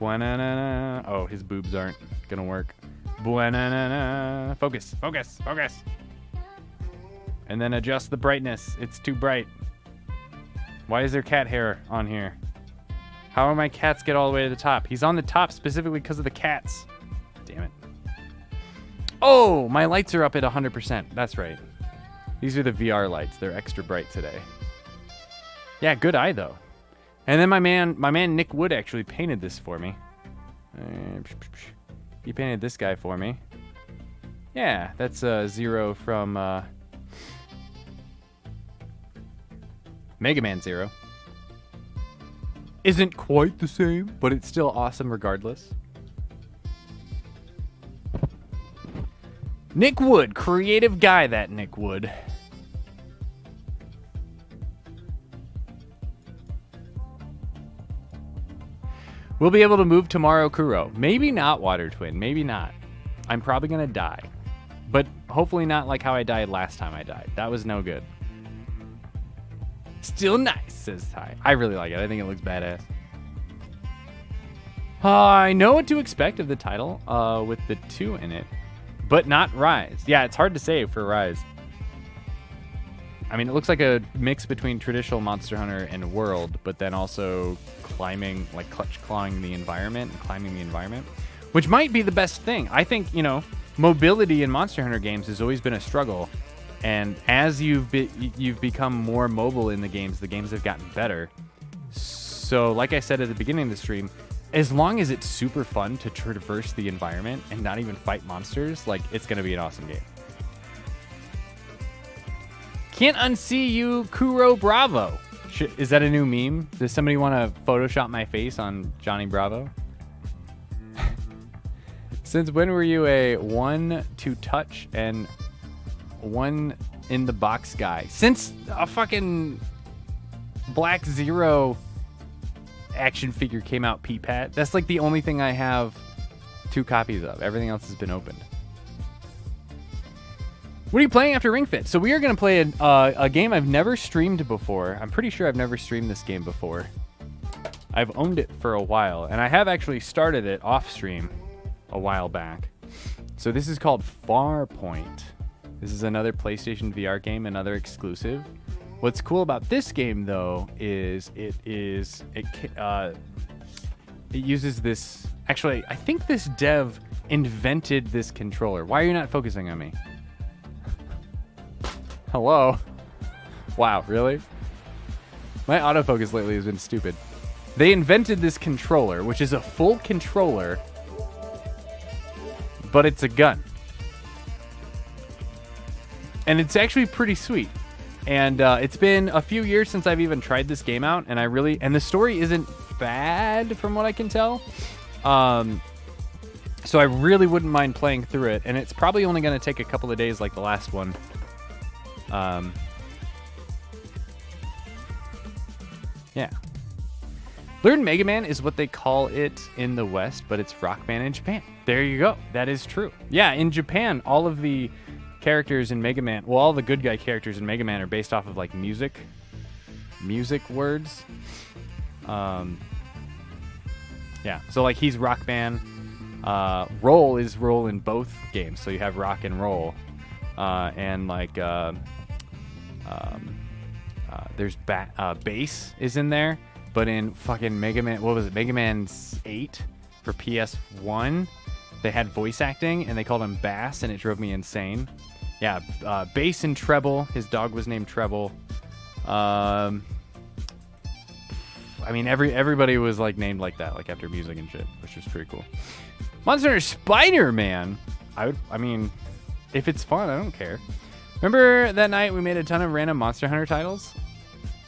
Buenana. Oh, his boobs aren't gonna work. Buenana. Focus. And then adjust the brightness. It's too bright. Why is there cat hair on here? How are my cats get all the way to the top? He's on the top specifically because of the cats. Damn it. Oh, my lights are up at 100%. That's right. These are the VR lights. They're extra bright today. Yeah, good eye though. And then my man Nick Wood actually painted this for me. He painted this guy for me. Yeah, that's Zero from Mega Man Zero. Isn't quite the same, but it's still awesome regardless. Nick Wood, creative guy, that Nick Wood. We'll be able to move tomorrow, Kuro. Maybe not, Water Twin. Maybe not. I'm probably going to die. But hopefully not like how I died last time I died. That was no good. Still nice, says Ty. I really like it. I think it looks badass. I know what to expect of the title with the 2 in it, but not Rise. Yeah, it's hard to say for Rise. I mean, it looks like a mix between traditional Monster Hunter and World, but then also climbing, like clutch clawing the environment and climbing the environment, which might be the best thing. I think, you know, mobility in Monster Hunter games has always been a struggle. And as you've become more mobile in the games have gotten better. So like I said at the beginning of the stream, as long as it's super fun to traverse the environment and not even fight monsters, like, it's going to be an awesome game. Can't unsee you, Kuro Bravo. Is that a new meme? Does somebody want to Photoshop my face on Johnny Bravo? Since when were you a 1 to touch and 1 in the box guy since a fucking Black Zero action figure came out, P-Pat. That's like the only thing I have 2 copies of. Everything else has been opened. What are you playing after Ring Fit? So we are going to play a game I've never streamed before. I'm pretty sure I've never streamed this game before. I've owned it for a while, and I have actually started it off stream a while back. So this is called Farpoint. This is another PlayStation VR game, another exclusive. What's cool about this game, though, is it uses this... Actually, I think this dev invented this controller. Why are you not focusing on me? Hello? Wow, really? My autofocus lately has been stupid. They invented this controller, which is a full controller, but it's a gun. And it's actually pretty sweet. And it's been a few years since I've even tried this game out, and and the story isn't bad from what I can tell. So I really wouldn't mind playing through it, and it's probably only going to take a couple of days like the last one. Yeah. Learn Mega Man is what they call it in the West, but it's Rock Band in Japan. There you go. That is true. Yeah, in Japan, all of the characters in Mega Man, well, all the good guy characters in Mega Man are based off of like music words. Yeah, so like he's Rock Band. Roll is roll in both games, so you have rock and roll. And like there's bass is in there, but in fucking Mega Man, what was it, Mega Man 8 for PS1, they had voice acting and they called him Bass, and it drove me insane. Yeah, bass and treble. His dog was named Treble. I mean, everybody was like named like that, like after music and shit, which was pretty cool. Monster Hunter Spider-Man. I mean, if it's fun, I don't care. Remember that night we made a ton of random Monster Hunter titles?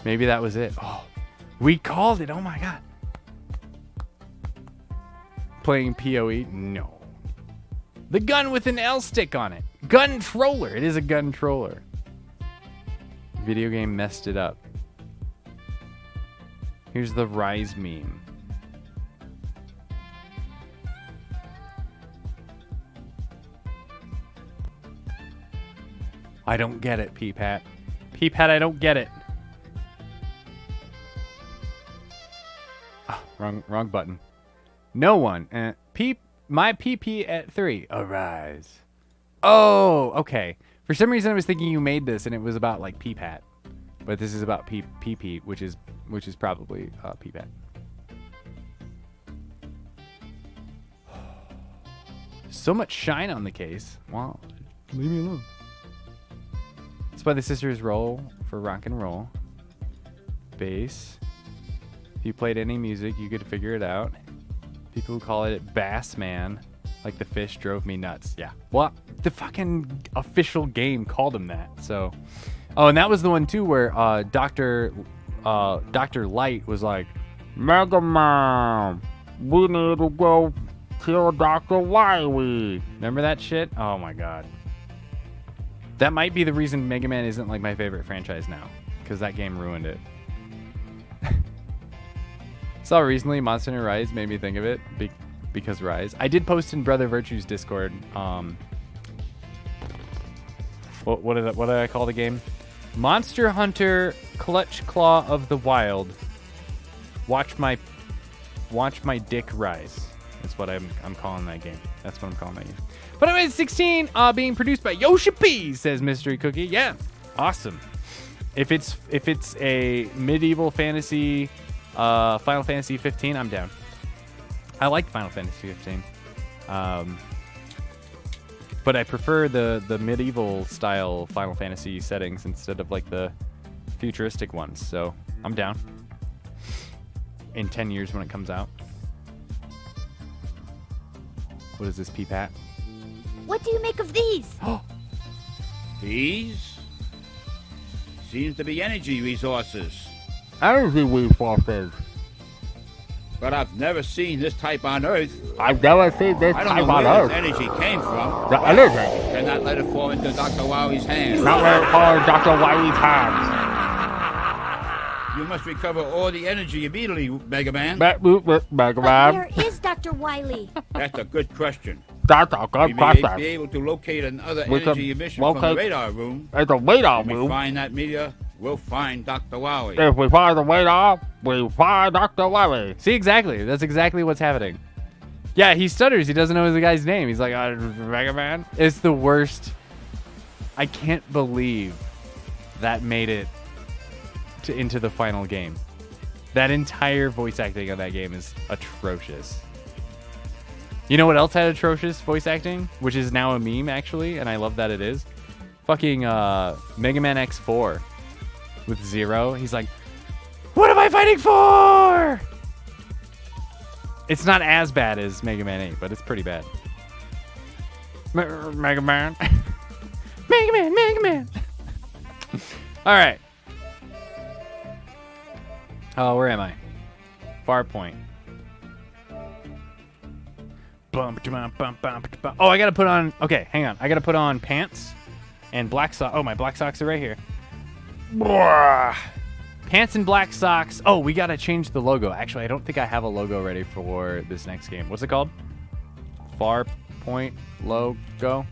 Maybe that was it. Oh, we called it. Oh my god. Playing PoE? No. The gun with an L stick on it. Gun troller. It is a gun troller. Video game messed it up. Here's the Rise meme. I don't get it, P-Pat. P-Pat, I don't get it. Oh, wrong button. No one. My PP at 3. Arise. Oh, okay. For some reason, I was thinking you made this and it was about like P-Pat, but this is about PP, which is probably P-Pat. So much shine on the case. Wow. Leave me alone. That's why the sisters roll for rock and roll. Bass. If you played any music, you could figure it out. People who call it Bass Man, like the fish, drove me nuts. Yeah. Well, the fucking official game called him that. So, oh, and that was the one too where Dr. Light was like, Mega Man, we need to go kill Dr. Wily. Remember that shit? Oh my god. That might be the reason Mega Man isn't like my favorite franchise now, because that game ruined it. Saw recently Monster Hunter Rise made me think of it because Rise. I did post in Brother Virtue's Discord. What did I call the game? Monster Hunter Clutch Claw of the Wild. Watch my dick rise. That's what I'm calling that game. That's what I'm calling that game. But I'm at 16, being produced by Yoshi P, says Mystery Cookie. Yeah, awesome. If it's a medieval fantasy, Final Fantasy 15, I'm down. I like Final Fantasy 15, but I prefer the medieval style Final Fantasy settings instead of like the futuristic ones. So I'm down. In 10 years when it comes out. What is this, P-Pat? What do you make of these? These? Seems to be energy resources. Energy resources. But I've never seen this type on Earth. I've never seen this I type don't know on where Earth. this energy came from. The energy. Cannot let it fall into Dr. Wily's hands. Not let it fall in Dr. Wily's hands. You must recover all the energy immediately, Mega Man. Mega But Man. where is Dr. Wily? That's a good question. That's a We good may be question. able to locate another We can energy emission from the locate- radar room. It's a radar When we room. find that meteor, we'll find Dr. Wily. If we find the radar, we find Dr. Wily. See, exactly. That's exactly what's happening. Yeah, he stutters. He doesn't know the guy's name. He's like, Mega Man. It's the worst. I can't believe that made it into the final game. That entire voice acting of that game is atrocious. You know what else had atrocious voice acting? Which is now a meme, actually, and I love that it is. Fucking Mega Man X4 with Zero. He's like, what am I fighting for? It's not as bad as Mega Man 8, but it's pretty bad. Mega Man. Mega Man, Mega Man. All right. Oh, where am I? Far Point. Oh, I gotta put on. Okay, hang on. I gotta put on pants and black socks. Oh, my black socks are right here. Pants and black socks. Oh, we gotta change the logo. Actually, I don't think I have a logo ready for this next game. What's it called? Far Point logo.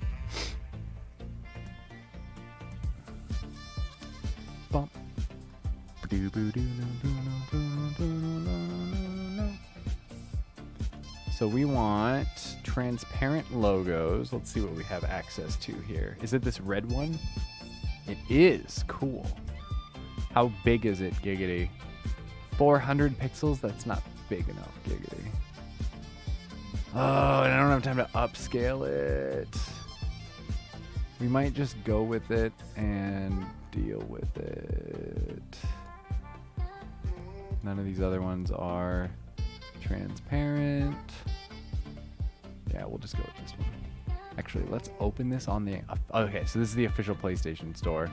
Bump. So we want transparent logos. Let's see what we have access to here. Is it this red one? It is. Cool. How big is it, Giggity? 400 pixels? That's not big enough, Giggity. Oh, and I don't have time to upscale it. We might just go with it and deal with it. None of these other ones are transparent. Yeah, we'll just go with this one. Actually, let's open this on the... Okay, so this is the official PlayStation Store.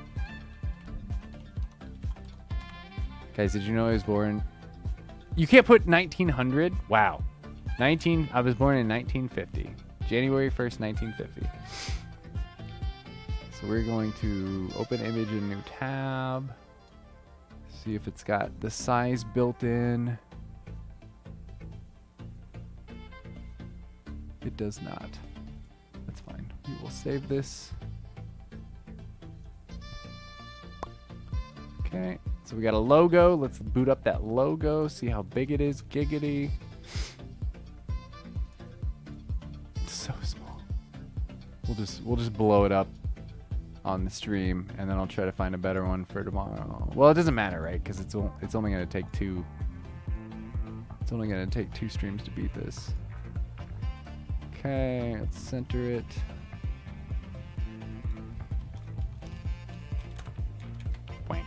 Guys, did you know I was born... You can't put 1900? Wow. I was born in 1950. January 1st, 1950. So we're going to open image in a new tab. See if it's got the size built in. It does not. That's fine. We will save this. Okay, so we got a logo. Let's boot up that logo, see how big it is. Giggity. It's so small. We'll just blow it up on the stream, and then I'll try to find a better one for tomorrow. Well, it doesn't matter, right? Because it's only going to take two. It's only going to take 2 streams to beat this. Okay, let's center it. Wank.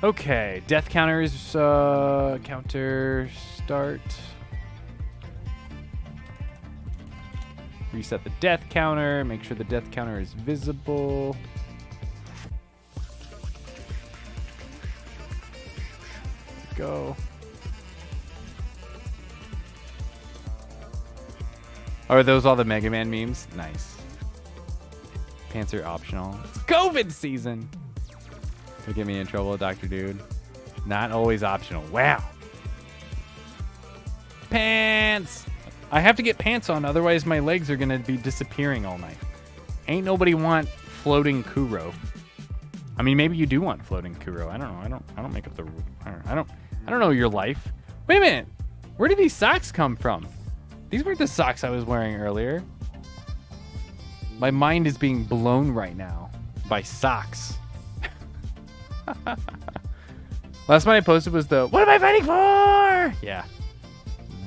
Okay, death counters, counter start. Reset the death counter, make sure the death counter is visible. Go. Are those all the Mega Man memes? Nice. Pants are optional. It's COVID season. Don't get me in trouble, Dr. Dude. Not always optional. Wow. Pants. I have to get pants on, otherwise my legs are gonna be disappearing all night. Ain't nobody want floating Kuro. I mean, maybe you do want floating Kuro. I don't know. I don't make up the. I don't know your life. Wait a minute. Where did these socks come from? These weren't the socks I was wearing earlier. My mind is being blown right now by socks. Last one I posted was the, what am I fighting for? Yeah.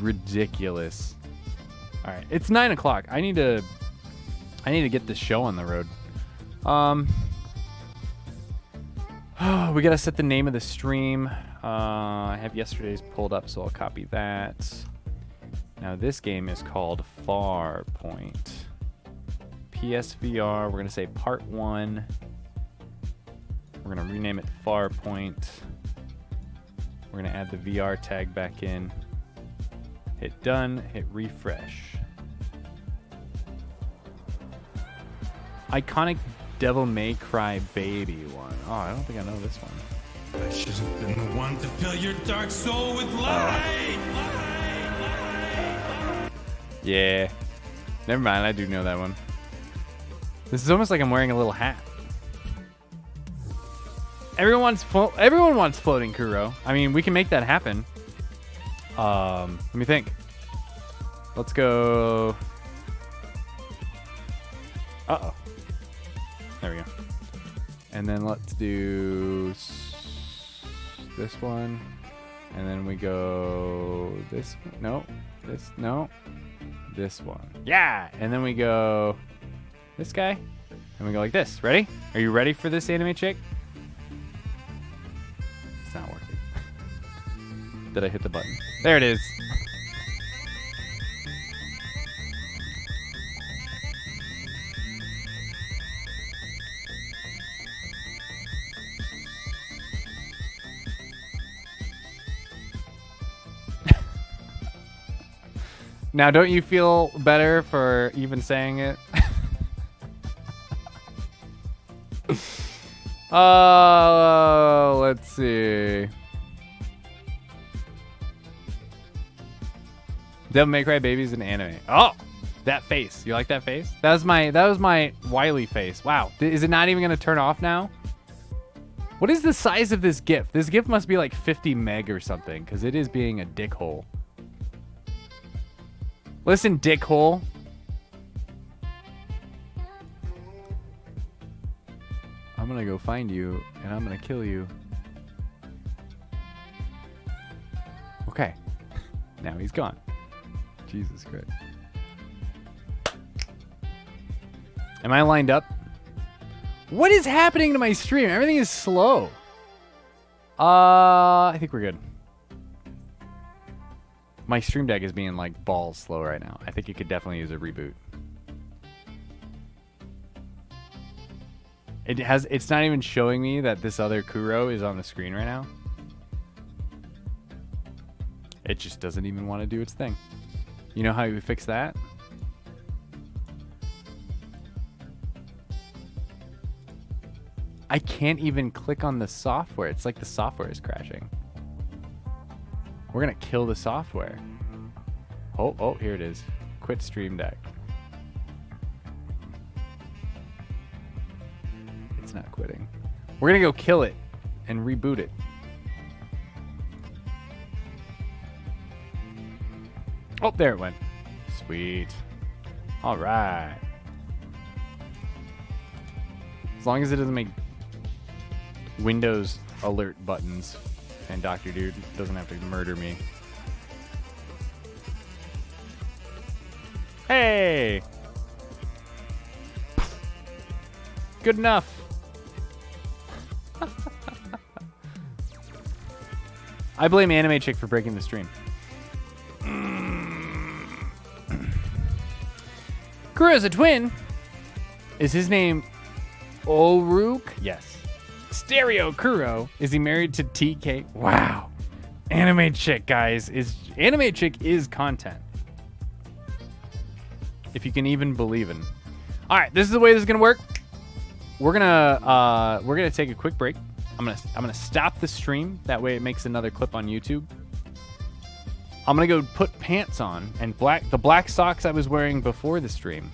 Ridiculous. All right. It's 9 o'clock. I need to get this show on the road. We got to set the name of the stream. I have yesterday's pulled up, so I'll copy that. Now this game is called Farpoint. PSVR, we're going to say Part 1. We're going to rename it Farpoint. We're going to add the VR tag back in. Hit done, hit refresh. iconic Devil May Cry baby one. Oh, I don't think I know this one. I should have been the one to fill your dark soul with light. Yeah. Never mind, I do know that one. This is almost like I'm wearing a little hat. Everyone wants floating Kuro. I mean, we can make that happen. Let me think. Let's go. Uh-oh. There we go. And then let's do this one. And then we go this. No. This. No. This one. Yeah. And then we go this guy. And we go like this. Ready? Are you ready for this anime chick? It's not working. Did I hit the button? There it is. Now, don't you feel better for even saying it? Let's see. Devil May Cry Baby's an anime. Oh, that face. You like that face? That was my Wily face. Wow. Is it not even gonna turn off now? What is the size of this GIF? This GIF must be like 50 meg or something, because it is being a dickhole. Listen, dickhole. I'm gonna go find you, and I'm gonna kill you. Okay. Now he's gone. Jesus Christ. Am I lined up? What is happening to my stream? Everything is slow. I think we're good. My stream deck is being like balls slow right now. I think it could definitely use a reboot. It's not even showing me that this other Kuro is on the screen right now. It just doesn't even want to do its thing. You know how you fix that? I can't even click on the software. It's like the software is crashing. We're gonna kill the software. Oh, here it is. Quit stream deck. It's not quitting. We're gonna go kill it and reboot it. Oh, there it went. Sweet. All right. As long as it doesn't make Windows alert buttons and Dr. Dude doesn't have to murder me. Hey! Good enough. I blame Anime Chick for breaking the stream. Kuro's a twin. Is his name Oruk? Yes. Stereo Kuro. Is he married to TK? Wow. Anime Chick, guys. Anime Chick is content. If you can even believe in. All right, this is the way this is gonna work. We're gonna take a quick break. I'm gonna stop the stream. That way it makes another clip on YouTube. I'm gonna go put pants on and the black socks I was wearing before the stream.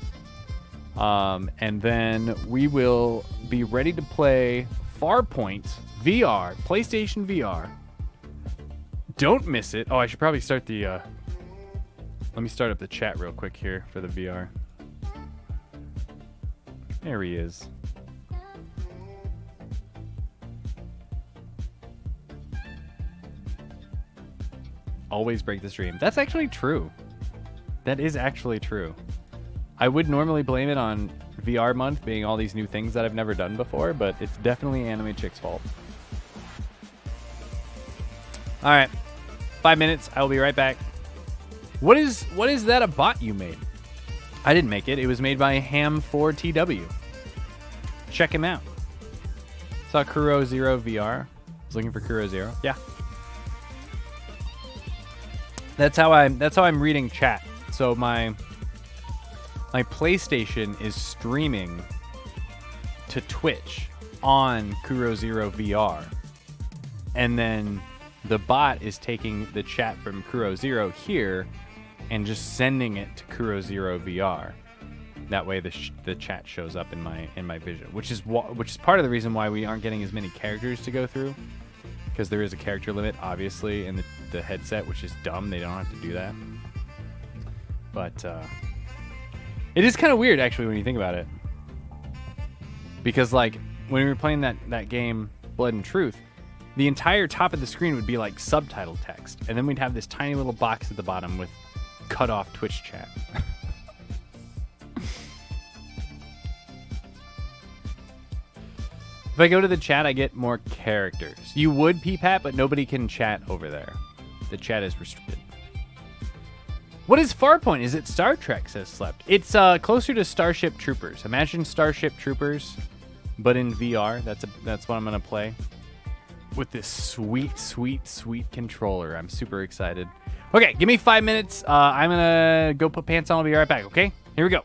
And then we will be ready to play Farpoint VR, PlayStation VR. Don't miss it. Oh, I should probably start the let me start up the chat real quick here for the VR. There he is. Always break the stream. That's actually true. That is actually true. I would normally blame it on VR month being all these new things that I've never done before, but it's definitely Anime Chick's fault. All right. 5 minutes. I will be right back. What is that a bot you made? I didn't make it. It was made by Ham4TW. Check him out. Saw Kuro Zero VR. Was looking for Kuro Zero. Yeah. That's how I'm reading chat. So my PlayStation is streaming to Twitch on Kuro Zero VR, and then the bot is taking the chat from Kuro Zero here and just sending it to Kuro Zero VR. That way, the chat shows up in my vision, which is part of the reason why we aren't getting as many characters to go through, because there is a character limit, obviously, in the headset, which is dumb. They don't have to do that. But it is kind of weird, actually, when you think about it, because like when we were playing that game, Blood and Truth, the entire top of the screen would be like subtitle text, and then we'd have this tiny little box at the bottom with cut off Twitch chat. If I go to the chat, I get more characters. You would, PPAT, but nobody can chat over there. The chat is restricted. What is Farpoint? Is it Star Trek, says Slept. It's closer to Starship Troopers. Imagine Starship Troopers, but in VR. That's what I'm going to play. With this sweet, sweet, sweet controller. I'm super excited. Okay, give me 5 minutes. I'm going to go put pants on. I'll be right back, okay? Here we go.